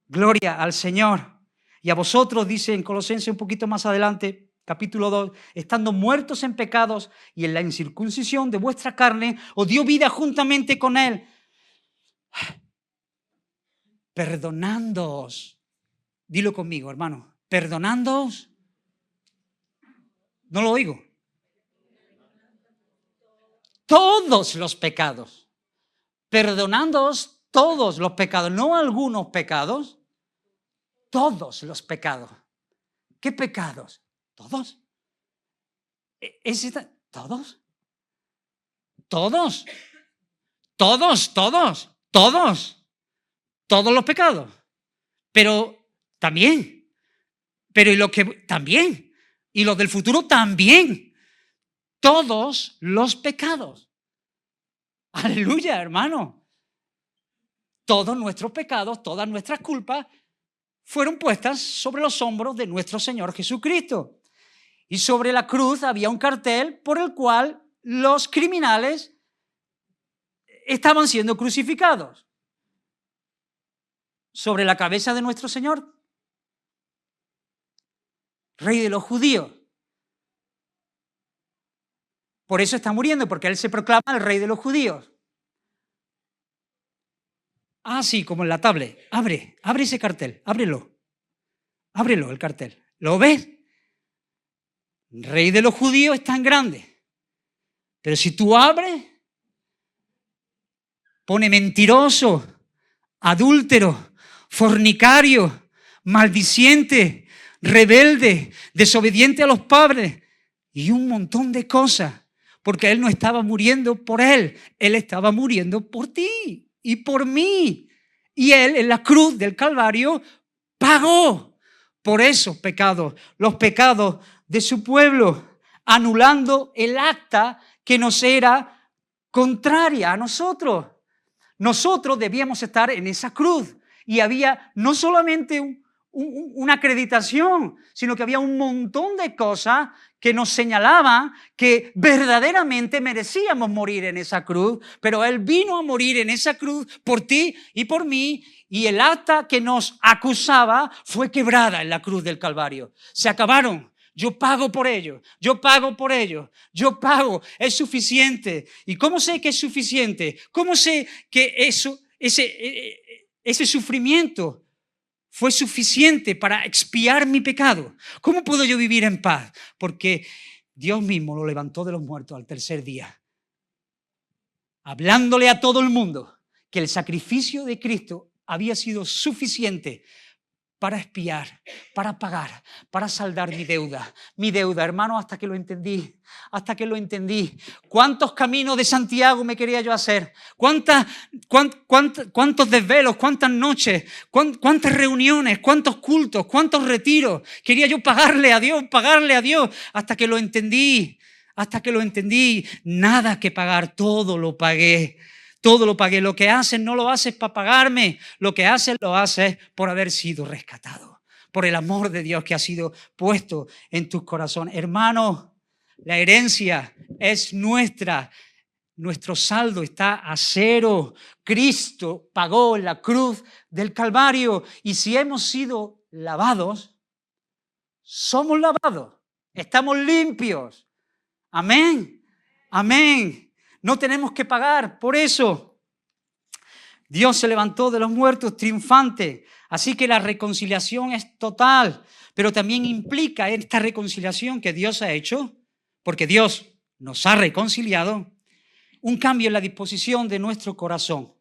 gloria al Señor. Y a vosotros, dice en Colosenses un poquito más adelante, capítulo 2, estando muertos en pecados y en la incircuncisión de vuestra carne, os dio vida juntamente con Él, perdonándoos. Dilo conmigo, hermano, perdonándoos. No lo oigo. Todos los pecados. Perdonándoos todos los pecados, no algunos pecados, todos los pecados. ¿Qué pecados? ¿Todos? ¿Todos? ¿Todos? Todos los pecados. Pero también. Pero y los que también. Y los del futuro también. Todos los pecados. Aleluya, hermano. Todos nuestros pecados, todas nuestras culpas fueron puestas sobre los hombros de nuestro Señor Jesucristo. Y sobre la cruz había un cartel por el cual los criminales estaban siendo crucificados. Sobre la cabeza de nuestro Señor Rey de los judíos. Por eso está muriendo, porque él se proclama el rey de los judíos. Ah, sí, como en la tablet. Abre ese cartel, ábrelo. Ábrelo el cartel. ¿Lo ves? Rey de los judíos es tan grande. Pero si tú abres, pone mentiroso, adúltero, fornicario, maldiciente, rebelde, desobediente a los padres y un montón de cosas. Porque él no estaba muriendo por él estaba muriendo por ti y por mí. Y él en la cruz del Calvario pagó por esos pecados, los pecados de su pueblo, anulando el acta que nos era contraria a nosotros. Nosotros debíamos estar en esa cruz y había no solamente una acreditación, sino que había un montón de cosas que nos señalaban que verdaderamente merecíamos morir en esa cruz, pero Él vino a morir en esa cruz por ti y por mí, y el acta que nos acusaba fue quebrada en la cruz del Calvario. Se acabaron. Yo pago por ello, yo pago por ello, yo pago, es suficiente. ¿Y cómo sé que es suficiente? ¿Cómo sé que ese sufrimiento fue suficiente para expiar mi pecado? ¿Cómo puedo yo vivir en paz? Porque Dios mismo lo levantó de los muertos al tercer día, hablándole a todo el mundo que el sacrificio de Cristo había sido suficiente para expiar, para pagar, para saldar mi deuda, hermano, hasta que lo entendí. ¿Cuántos caminos de Santiago me quería yo hacer? ¿Cuántos desvelos, cuántas noches, cuántas reuniones, cuántos cultos, cuántos retiros? Quería yo pagarle a Dios, hasta que lo entendí, Nada que pagar, todo lo pagué. Lo que haces no lo haces para pagarme, lo que haces lo haces por haber sido rescatado, por el amor de Dios que ha sido puesto en tus corazones. Hermanos, la herencia es nuestra, nuestro saldo está a cero. Cristo pagó en la cruz del Calvario y si hemos sido lavados, somos lavados, estamos limpios. Amén, amén. No tenemos que pagar por eso. Dios se levantó de los muertos triunfante. Así que la reconciliación es total, pero también implica esta reconciliación que Dios ha hecho, porque Dios nos ha reconciliado, un cambio en la disposición de nuestro corazón.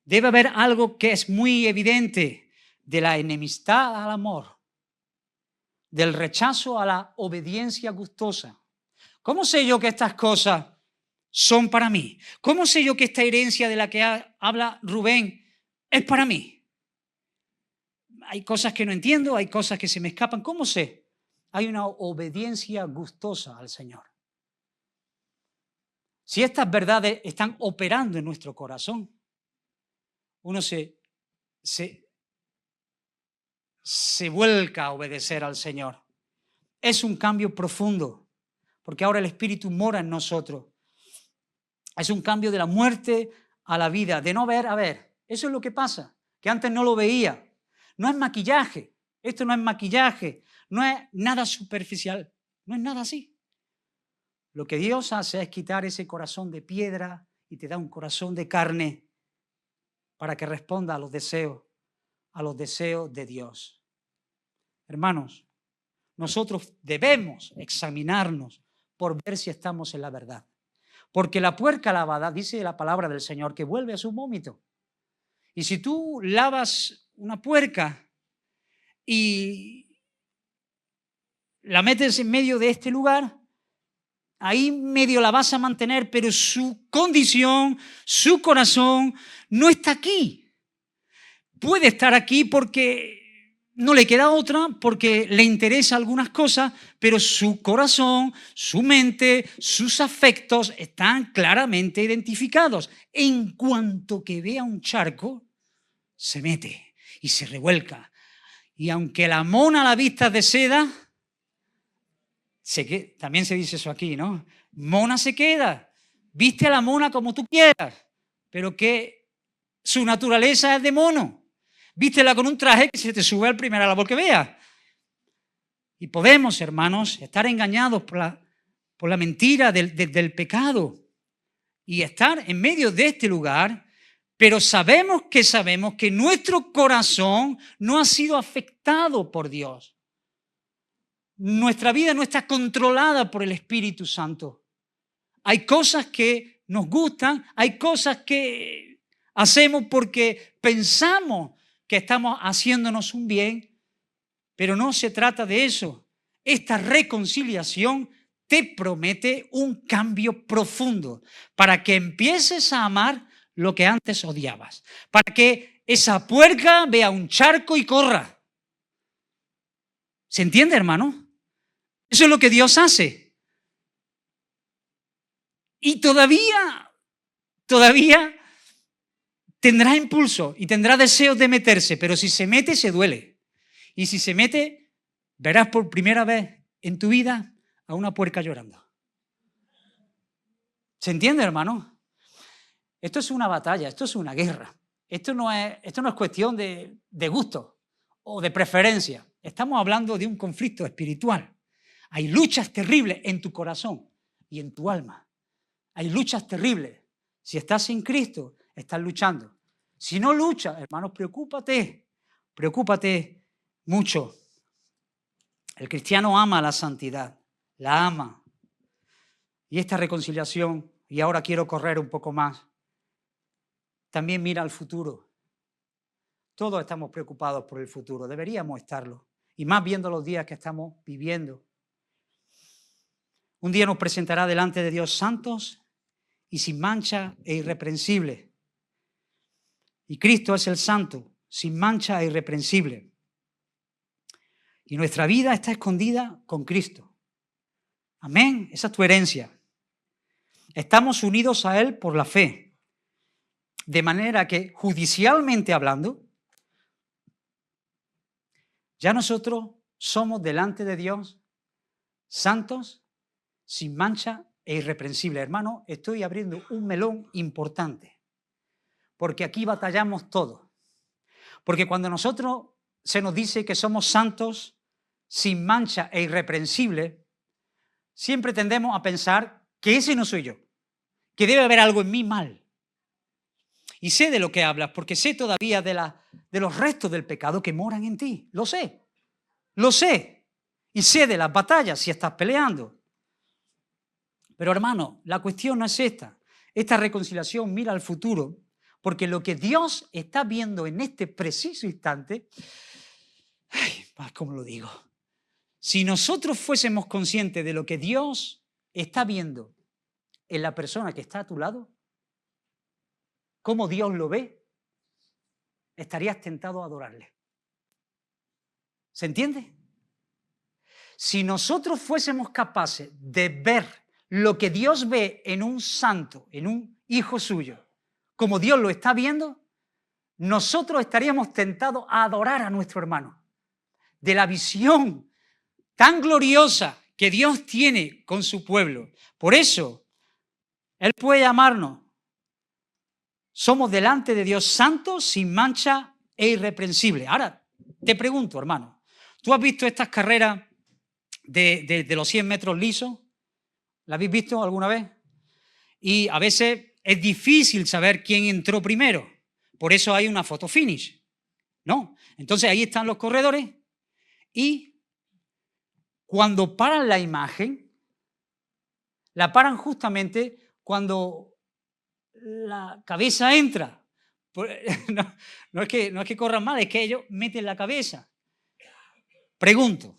Debe haber algo que es muy evidente: de la enemistad al amor, del rechazo a la obediencia gustosa. ¿Cómo sé yo que estas cosas son para mí? ¿Cómo sé yo que esta herencia de la que habla Rubén es para mí? Hay cosas que no entiendo, hay cosas que se me escapan. ¿Cómo sé? Hay una obediencia gustosa al Señor. Si estas verdades están operando en nuestro corazón, uno se vuelca a obedecer al Señor. Es un cambio profundo, porque ahora el Espíritu mora en nosotros. Es un cambio de la muerte a la vida, de no ver, eso es lo que pasa, que antes no lo veía. No es maquillaje, esto no es maquillaje, no es nada superficial, no es nada así. Lo que Dios hace es quitar ese corazón de piedra y te da un corazón de carne para que responda a los deseos de Dios. Hermanos, nosotros debemos examinarnos por ver si estamos en la verdad. Porque la puerca lavada, dice la palabra del Señor, que vuelve a su vómito. Y si tú lavas una puerca y la metes en medio de este lugar, ahí medio la vas a mantener, pero su condición, su corazón no está aquí. Puede estar aquí porque no le queda otra, porque le interesa algunas cosas, pero su corazón, su mente, sus afectos están claramente identificados. En cuanto que vea un charco, se mete y se revuelca. Y aunque la mona a la vista de seda, también se dice eso aquí, ¿no? Mona se queda. Viste a la mona como tú quieras, pero que su naturaleza es de mono. Vístela con un traje que se te sube al primer árbol que veas. Y podemos, hermanos, estar engañados por la mentira del pecado y estar en medio de este lugar, pero sabemos que nuestro corazón no ha sido afectado por Dios. Nuestra vida no está controlada por el Espíritu Santo. Hay cosas que nos gustan, hay cosas que hacemos porque pensamos que estamos haciéndonos un bien, pero no se trata de eso. Esta reconciliación te promete un cambio profundo para que empieces a amar lo que antes odiabas, para que esa puerca vea un charco y corra. ¿Se entiende, hermano? Eso es lo que Dios hace. Y todavía tendrá impulso y tendrá deseos de meterse, pero si se mete, se duele. Y si se mete, verás por primera vez en tu vida a una puerca llorando. ¿Se entiende, hermano? Esto es una batalla, esto es una guerra. Esto no es cuestión de gusto o de preferencia. Estamos hablando de un conflicto espiritual. Hay luchas terribles en tu corazón y en tu alma. Hay luchas terribles. Si estás en Cristo, estás luchando. Si no luchas, hermanos, preocúpate mucho. El cristiano ama la santidad, la ama. Y esta reconciliación, y ahora quiero correr un poco más, también mira al futuro. Todos estamos preocupados por el futuro, deberíamos estarlo. Y más viendo los días que estamos viviendo. Un día nos presentará delante de Dios santos y sin mancha e irreprensible. Y Cristo es el santo, sin mancha e irreprensible. Y nuestra vida está escondida con Cristo. Amén, esa es tu herencia. Estamos unidos a Él por la fe. De manera que, judicialmente hablando, ya nosotros somos delante de Dios santos, sin mancha e irreprensible. Hermano, estoy abriendo un melón importante, porque aquí batallamos todos. Porque cuando nosotros se nos dice que somos santos, sin mancha e irreprensible, siempre tendemos a pensar que ese no soy yo, que debe haber algo en mí mal. Y sé de lo que hablas, porque sé todavía de los restos del pecado que moran en ti. Lo sé. Y sé de las batallas si estás peleando. Pero hermano, la cuestión no es esta. Esta reconciliación mira al futuro, porque lo que Dios está viendo en este preciso instante, ¿cómo lo digo? Si nosotros fuésemos conscientes de lo que Dios está viendo en la persona que está a tu lado, cómo Dios lo ve, estarías tentado a adorarle. ¿Se entiende? Si nosotros fuésemos capaces de ver lo que Dios ve en un santo, en un hijo suyo, como Dios lo está viendo, nosotros estaríamos tentados a adorar a nuestro hermano. De la visión tan gloriosa que Dios tiene con su pueblo. Por eso, Él puede llamarnos. Somos delante de Dios santos, sin mancha e irreprensible. Ahora, te pregunto, hermano, ¿tú has visto estas carreras de los 100 metros lisos? ¿La habéis visto alguna vez? Y a veces es difícil saber quién entró primero. Por eso hay una photo finish, ¿no? Entonces ahí están los corredores y cuando paran la imagen, la paran justamente cuando la cabeza entra. No es que corran mal, es que ellos meten la cabeza. Pregunto.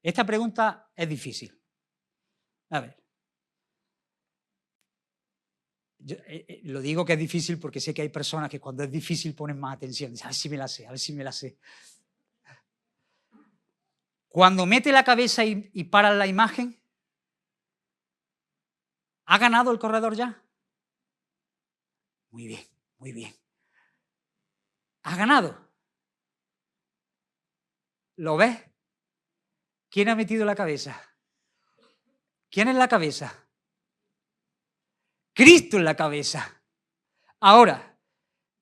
Esta pregunta es difícil. A ver. Yo, lo digo que es difícil porque sé que hay personas que cuando es difícil ponen más atención. Dicen, a ver si me la sé. Cuando mete la cabeza y para la imagen, ¿ha ganado el corredor ya? Muy bien. ¿Ha ganado? ¿Lo ves? ¿Quién ha metido la cabeza? ¿Quién es la cabeza? Cristo en la cabeza. Ahora,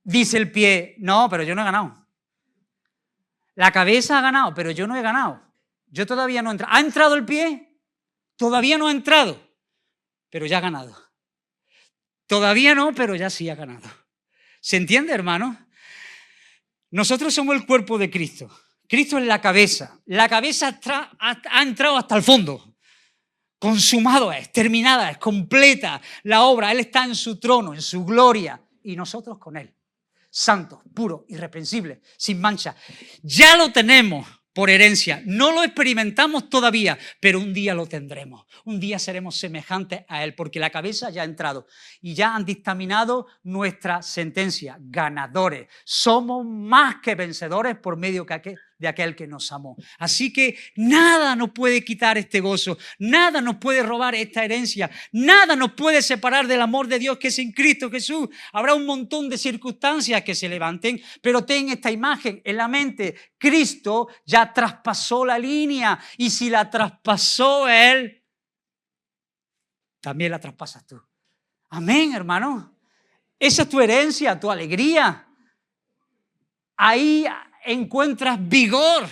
dice el pie, no, pero yo no he ganado. La cabeza ha ganado, pero yo no he ganado. Yo todavía no he entrado. ¿Ha entrado el pie? Todavía no ha entrado, pero ya ha ganado. Todavía no, pero ya sí ha ganado. ¿Se entiende, hermano? Nosotros somos el cuerpo de Cristo. Cristo es la cabeza. La cabeza ha entrado hasta el fondo. Consumado es, terminada es, completa la obra. Él está en su trono, en su gloria, y nosotros con Él. Santos, puros, irreprensibles, sin mancha. Ya lo tenemos por herencia. No lo experimentamos todavía, pero un día lo tendremos. Un día seremos semejantes a Él, porque la cabeza ya ha entrado y ya han dictaminado nuestra sentencia. Ganadores. Somos más que vencedores por medio de aquel que nos amó. Así que nada nos puede quitar este gozo, nada nos puede robar esta herencia, nada nos puede separar del amor de Dios que es en Cristo Jesús. Habrá un montón de circunstancias que se levanten, pero ten esta imagen en la mente. Cristo ya traspasó la línea, y si la traspasó Él, también la traspasas tú. Amén, hermano. Esa es tu herencia, tu alegría. Ahí encuentras vigor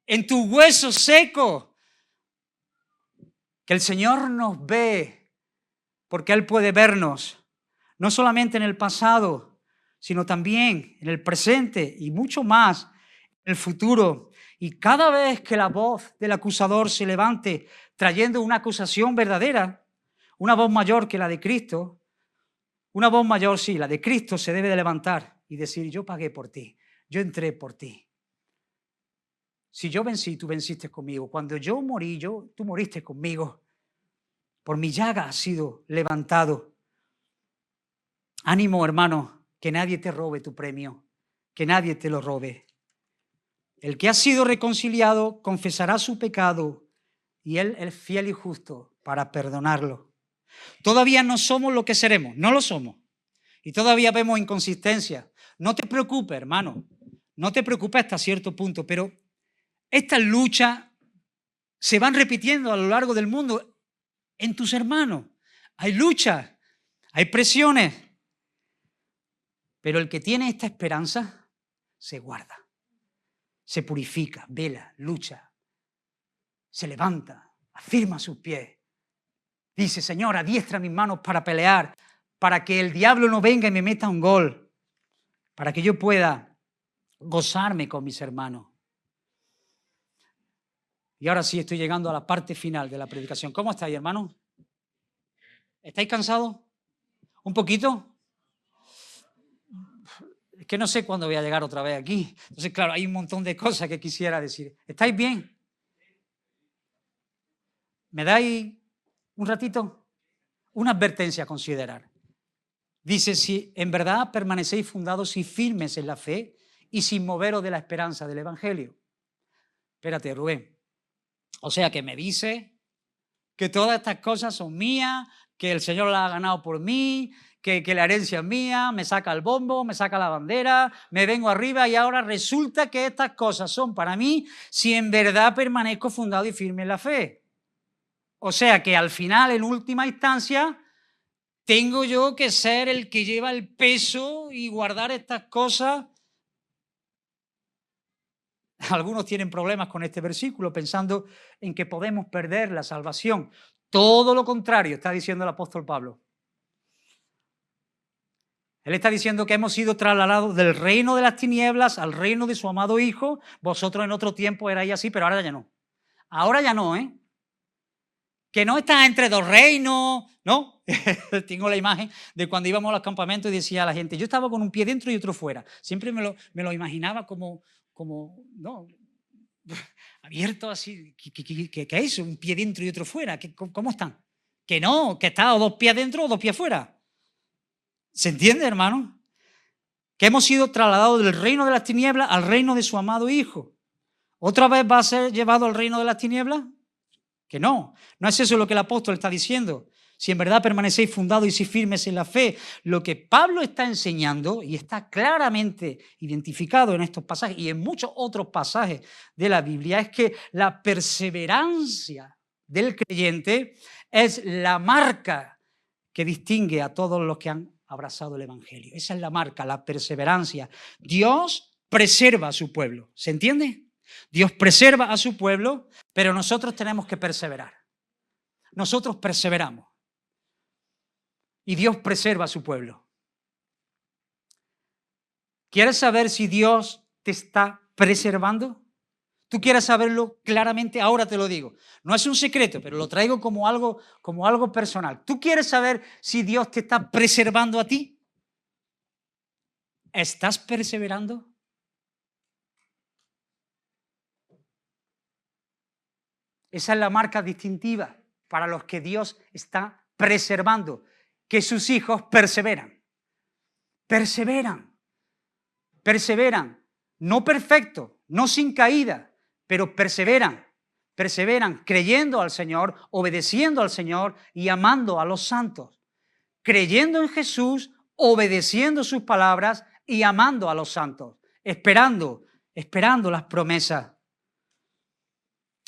en tu hueso seco. Que el Señor nos ve, porque Él puede vernos, no solamente en el pasado, sino también en el presente y mucho más en el futuro. Y cada vez que la voz del acusador se levante trayendo una acusación verdadera, una voz mayor que la de Cristo, una voz mayor, sí, la de Cristo se debe de levantar y decir: yo pagué por ti, yo entré por ti. Si yo vencí, tú venciste conmigo. Cuando yo morí, tú moriste conmigo. Por mi llaga has sido levantado. Ánimo, hermano, que nadie te robe tu premio, que nadie te lo robe. El que ha sido reconciliado confesará su pecado, y Él es fiel y justo para perdonarlo. Todavía no somos lo que seremos, no lo somos. Y todavía vemos inconsistencias. No te preocupes, hermano, no te preocupes hasta cierto punto, pero estas luchas se van repitiendo a lo largo del mundo en tus hermanos. Hay luchas, hay presiones, pero el que tiene esta esperanza se guarda, se purifica, vela, lucha, se levanta, afirma sus pies. Dice: Señor, adiestra mis manos para pelear, para que el diablo no venga y me meta un gol, para que yo pueda gozarme con mis hermanos. Y ahora sí estoy llegando a la parte final de la predicación. ¿Cómo estáis, hermanos? ¿Estáis cansados? ¿Un poquito? Es que no sé cuándo voy a llegar otra vez aquí. Entonces, claro, hay un montón de cosas que quisiera decir. ¿Estáis bien? ¿Me dais un ratito? Una advertencia a considerar. Dice: si en verdad permanecéis fundados y firmes en la fe y sin moveros de la esperanza del Evangelio. Espérate, Rubén. O sea, que me dice que todas estas cosas son mías, que el Señor las ha ganado por mí, que la herencia es mía, me saca el bombo, me saca la bandera, me vengo arriba, y ahora resulta que estas cosas son para mí si en verdad permanezco fundado y firme en la fe. O sea, que al final, en última instancia, tengo yo que ser el que lleva el peso y guardar estas cosas. Algunos tienen problemas con este versículo, pensando en que podemos perder la salvación. Todo lo contrario está diciendo el apóstol Pablo. Él está diciendo que hemos sido trasladados del reino de las tinieblas al reino de su amado Hijo. Vosotros en otro tiempo erais así, pero ahora ya no. Ahora ya no, ¿eh? Que no estás entre dos reinos, ¿no? Tengo la imagen de cuando íbamos a los campamentos y decía a la gente: yo estaba con un pie dentro y otro fuera. Siempre me lo imaginaba como no, abierto así. ¿Qué es? Un pie dentro y otro fuera. ¿Cómo están? Que no, que está o dos pies dentro o dos pies fuera. ¿Se entiende, hermano? Que hemos sido trasladados del reino de las tinieblas al reino de su amado Hijo. ¿Otra vez va a ser llevado al reino de las tinieblas? Que no es eso lo que el apóstol está diciendo. Si en verdad permanecéis fundados y si firmes en la fe, lo que Pablo está enseñando, y está claramente identificado en estos pasajes y en muchos otros pasajes de la Biblia, es que la perseverancia del creyente es la marca que distingue a todos los que han abrazado el Evangelio. Esa es la marca, la perseverancia. Dios preserva a su pueblo, ¿se entiende? Dios preserva a su pueblo, pero nosotros tenemos que perseverar. Nosotros perseveramos. Y Dios preserva a su pueblo. ¿Quieres saber si Dios te está preservando? ¿Tú quieres saberlo claramente? Ahora te lo digo. No es un secreto, pero lo traigo como algo personal. ¿Tú quieres saber si Dios te está preservando a ti? ¿Estás perseverando? Esa es la marca distintiva para los que Dios está preservando, que sus hijos perseveran. Perseveran. Perseveran. No perfecto, no sin caída, pero perseveran. Perseveran creyendo al Señor, obedeciendo al Señor y amando a los santos. Creyendo en Jesús, obedeciendo sus palabras y amando a los santos. Esperando las promesas.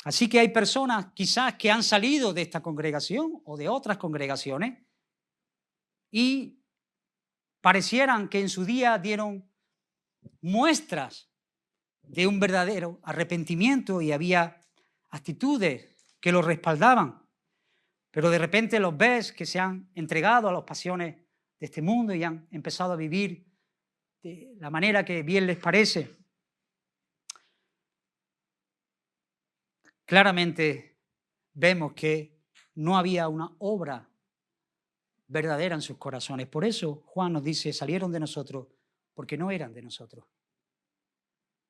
Así que hay personas quizás que han salido de esta congregación o de otras congregaciones y parecieran que en su día dieron muestras de un verdadero arrepentimiento y había actitudes que los respaldaban, pero de repente los ves que se han entregado a las pasiones de este mundo y han empezado a vivir de la manera que bien les parece. Claramente vemos que no había una obra verdadera en sus corazones. Por eso Juan nos dice, salieron de nosotros porque no eran de nosotros.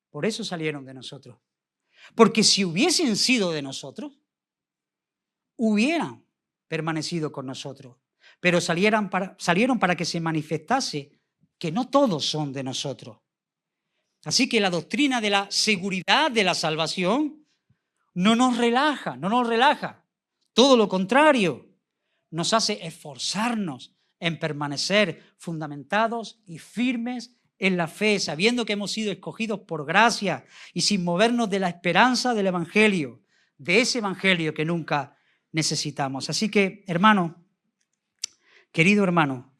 Por eso salieron de nosotros. Porque si hubiesen sido de nosotros, hubieran permanecido con nosotros. Pero salieron para que se manifestase que no todos son de nosotros. Así que la doctrina de la seguridad de la salvación no nos relaja. Todo lo contrario, nos hace esforzarnos en permanecer fundamentados y firmes en la fe, sabiendo que hemos sido escogidos por gracia y sin movernos de la esperanza del Evangelio, de ese Evangelio que nunca necesitamos. Así que, hermano, querido hermano,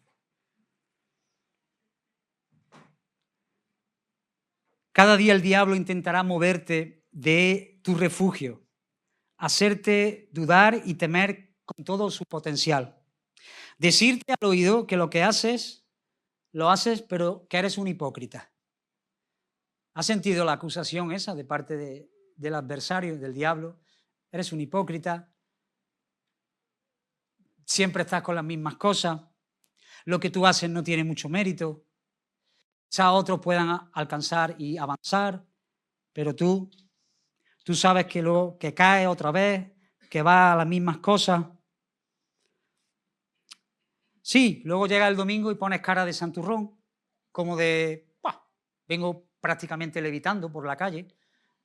cada día el diablo intentará moverte de tu refugio, hacerte dudar y temer con todo su potencial. Decirte al oído que lo que haces, lo haces, pero que eres un hipócrita. ¿Has sentido la acusación esa de parte del adversario, del diablo? Eres un hipócrita, siempre estás con las mismas cosas, lo que tú haces no tiene mucho mérito, quizá otros puedan alcanzar y avanzar, pero tú sabes que luego que cae otra vez, que va a las mismas cosas. Sí, luego llega el domingo y pones cara de santurrón, como de, vengo prácticamente levitando por la calle,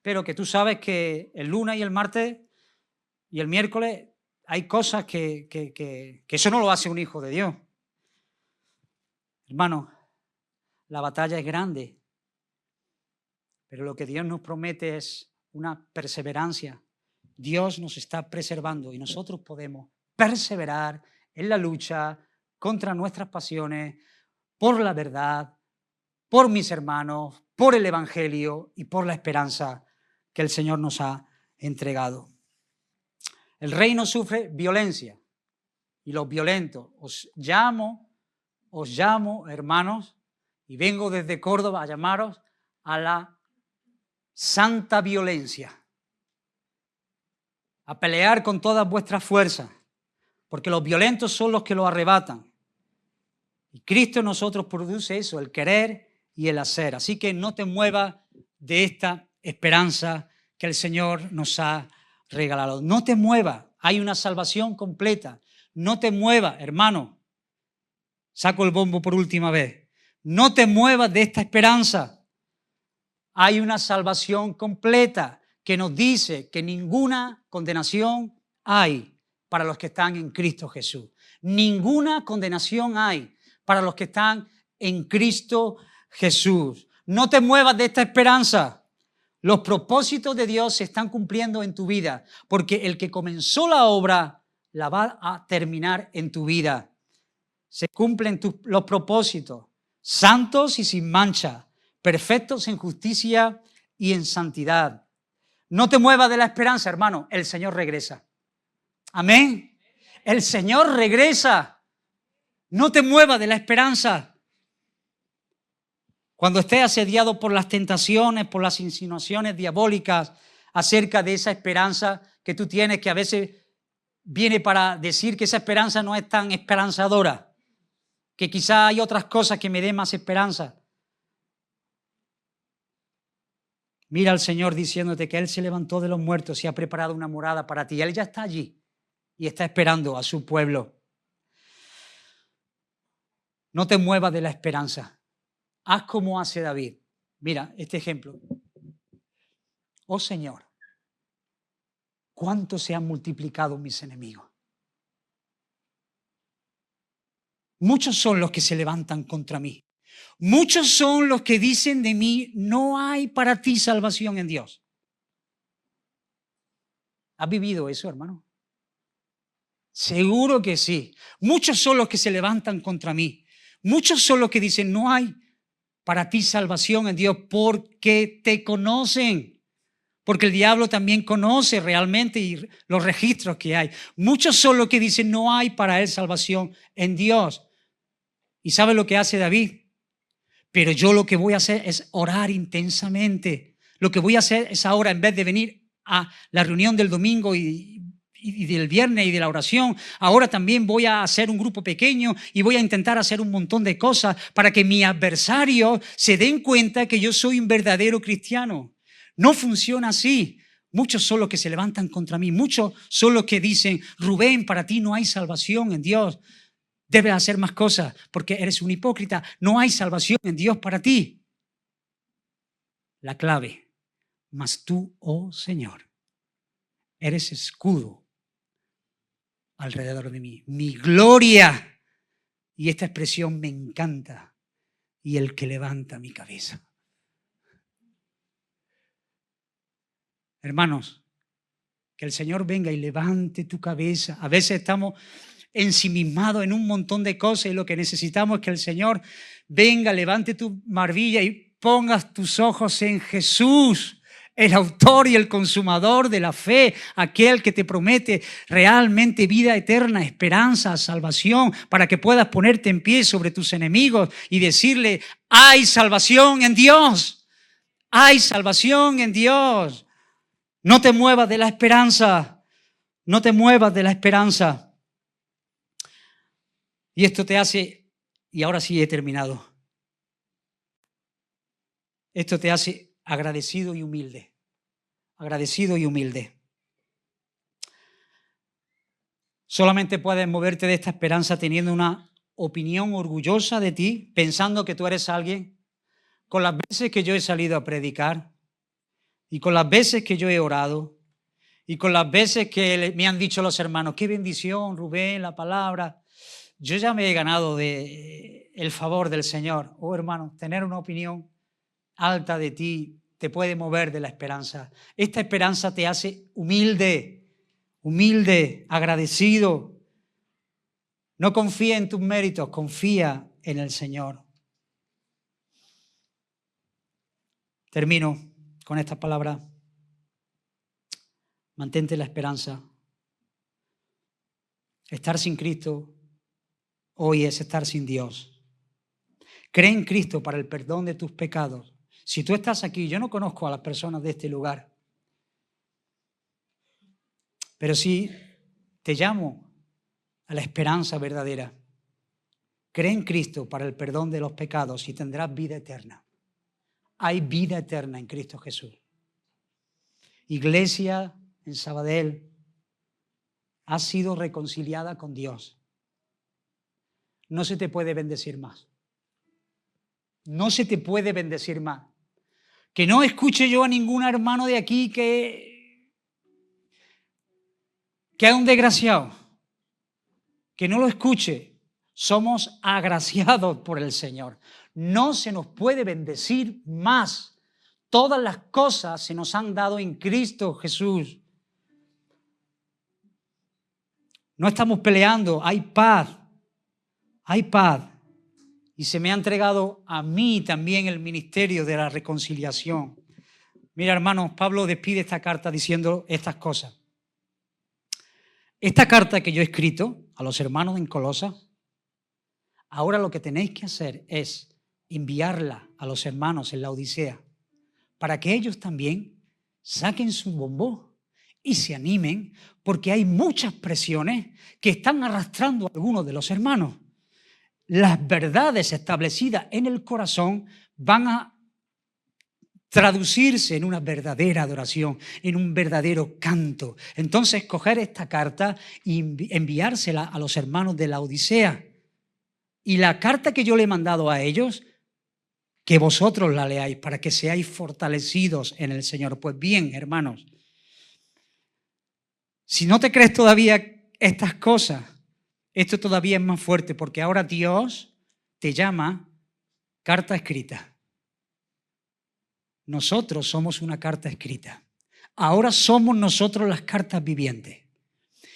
pero que tú sabes que el lunes y el martes y el miércoles hay cosas que eso no lo hace un hijo de Dios. Hermano, la batalla es grande, pero lo que Dios nos promete es una perseverancia. Dios nos está preservando y nosotros podemos perseverar en la lucha contra nuestras pasiones, por la verdad, por mis hermanos, por el Evangelio y por la esperanza que el Señor nos ha entregado. El reino sufre violencia y los violentos. Os llamo, hermanos, y vengo desde Córdoba a llamaros a la santa violencia, a pelear con todas vuestras fuerzas, porque los violentos son los que lo arrebatan. Y Cristo en nosotros produce eso, el querer y el hacer. Así que no te muevas de esta esperanza que el Señor nos ha regalado. No te muevas, hay una salvación completa. No te muevas, hermano. Saco el bombo por última vez. No te muevas de esta esperanza. Hay una salvación completa que nos dice que ninguna condenación hay para los que están en Cristo Jesús. Ninguna condenación hay para los que están en Cristo Jesús. No te muevas de esta esperanza. Los propósitos de Dios se están cumpliendo en tu vida, porque el que comenzó la obra la va a terminar en tu vida. Se cumplen los propósitos, santos y sin mancha, perfectos en justicia y en santidad. No te muevas de la esperanza, hermano. El Señor regresa. Amén. El Señor regresa. No te muevas de la esperanza. Cuando estés asediado por las tentaciones, por las insinuaciones diabólicas acerca de esa esperanza que tú tienes, que a veces viene para decir que esa esperanza no es tan esperanzadora, que quizá hay otras cosas que me den más esperanza. Mira al Señor diciéndote que Él se levantó de los muertos y ha preparado una morada para ti. Él ya está allí y está esperando a su pueblo. No te muevas de la esperanza. Haz como hace David. Mira este ejemplo. Oh Señor, ¿cuánto se han multiplicado mis enemigos? Muchos son los que se levantan contra mí. Muchos son los que dicen de mí, no hay para ti salvación en Dios. ¿Has vivido eso, hermano? Seguro que sí. Muchos son los que se levantan contra mí. Muchos son los que dicen, no hay para ti salvación en Dios, porque te conocen. Porque el diablo también conoce realmente y los registros que hay. Muchos son los que dicen, no hay para él salvación en Dios. ¿Y sabe lo que hace David? Pero yo lo que voy a hacer es orar intensamente. Lo que voy a hacer es ahora, en vez de venir a la reunión del domingo y del viernes y de la oración, ahora también voy a hacer un grupo pequeño y voy a intentar hacer un montón de cosas para que mis adversarios se den cuenta que yo soy un verdadero cristiano. No funciona así. Muchos son los que se levantan contra mí. Muchos son los que dicen, Rubén, para ti no hay salvación en Dios. Debes hacer más cosas porque eres un hipócrita. No hay salvación en Dios para ti. La clave, mas tú, oh Señor, eres escudo alrededor de mí. Mi gloria. Y esta expresión me encanta. Y el que levanta mi cabeza. Hermanos, que el Señor venga y levante tu cabeza. A veces estamos ensimismados en un montón de cosas y lo que necesitamos es que el Señor venga, levante tu barbilla y pongas tus ojos en Jesús, el autor y el consumador de la fe, aquel que te promete realmente vida eterna, esperanza, salvación, para que puedas ponerte en pie sobre tus enemigos y decirle, hay salvación en Dios, hay salvación en Dios. No te muevas de la esperanza, no te muevas de la esperanza. Y esto te hace, y ahora sí he terminado, esto te hace agradecido y humilde, agradecido y humilde. Solamente puedes moverte de esta esperanza teniendo una opinión orgullosa de ti, pensando que tú eres alguien. Con las veces que yo he salido a predicar, y con las veces que yo he orado, y con las veces que me han dicho los hermanos, qué bendición, Rubén, la palabra, yo ya me he ganado el favor del Señor. Oh, hermano, tener una opinión alta de ti te puede mover de la esperanza. Esta esperanza te hace humilde, humilde, agradecido. No confía en tus méritos, confía en el Señor. Termino con estas palabras. Mantente la esperanza. Estar sin Cristo hoy es estar sin Dios. Cree en Cristo para el perdón de tus pecados. Si tú estás aquí, yo no conozco a las personas de este lugar, pero sí te llamo a la esperanza verdadera. Cree en Cristo para el perdón de los pecados y tendrás vida eterna. Hay vida eterna en Cristo Jesús. Iglesia en Sabadell ha sido reconciliada con Dios. No se te puede bendecir más. No se te puede bendecir más. Que no escuche yo a ningún hermano de aquí que es un desgraciado. Que no lo escuche. Somos agraciados por el Señor. No se nos puede bendecir más. Todas las cosas se nos han dado en Cristo Jesús. No estamos peleando, hay paz. Hay paz. Y se me ha entregado a mí también el ministerio de la reconciliación. Mira, hermanos, Pablo despide esta carta diciendo estas cosas. Esta carta que yo he escrito a los hermanos en Colosas, ahora lo que tenéis que hacer es enviarla a los hermanos en la Odisea para que ellos también saquen su bombón y se animen, porque hay muchas presiones que están arrastrando a algunos de los hermanos. Las verdades establecidas en el corazón van a traducirse en una verdadera adoración, en un verdadero canto. Entonces, coger esta carta y enviársela a los hermanos de la Odisea. Y la carta que yo le he mandado a ellos, que vosotros la leáis para que seáis fortalecidos en el Señor. Pues bien, hermanos, si no te crees todavía estas cosas, esto todavía es más fuerte, porque ahora Dios te llama carta escrita. Nosotros somos una carta escrita. Ahora somos nosotros las cartas vivientes.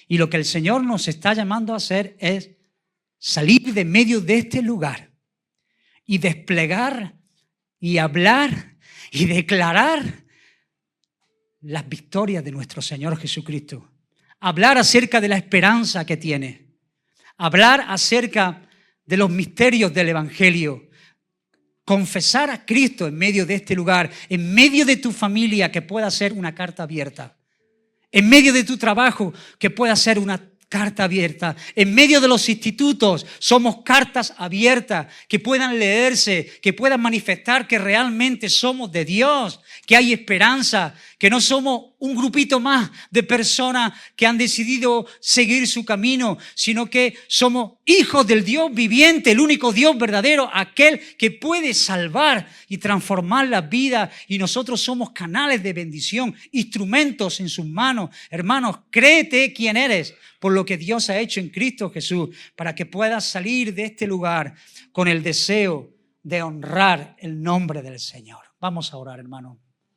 Y lo que el Señor nos está llamando a hacer es salir de medio de este lugar y desplegar y hablar y declarar las victorias de nuestro Señor Jesucristo. Hablar acerca de la esperanza que tiene. Hablar acerca de los misterios del Evangelio. Confesar a Cristo en medio de este lugar, en medio de tu familia, que pueda ser una carta abierta. En medio de tu trabajo, que pueda ser una carta abierta. En medio de los institutos, somos cartas abiertas que puedan leerse, que puedan manifestar que realmente somos de Dios, que hay esperanza, que no somos un grupito más de personas que han decidido seguir su camino, sino que somos hijos del Dios viviente, el único Dios verdadero, aquel que puede salvar y transformar la vida, y nosotros somos canales de bendición, instrumentos en sus manos. Hermanos, créete quién eres por lo que Dios ha hecho en Cristo Jesús, para que puedas salir de este lugar con el deseo de honrar el nombre del Señor. Vamos a orar, hermano.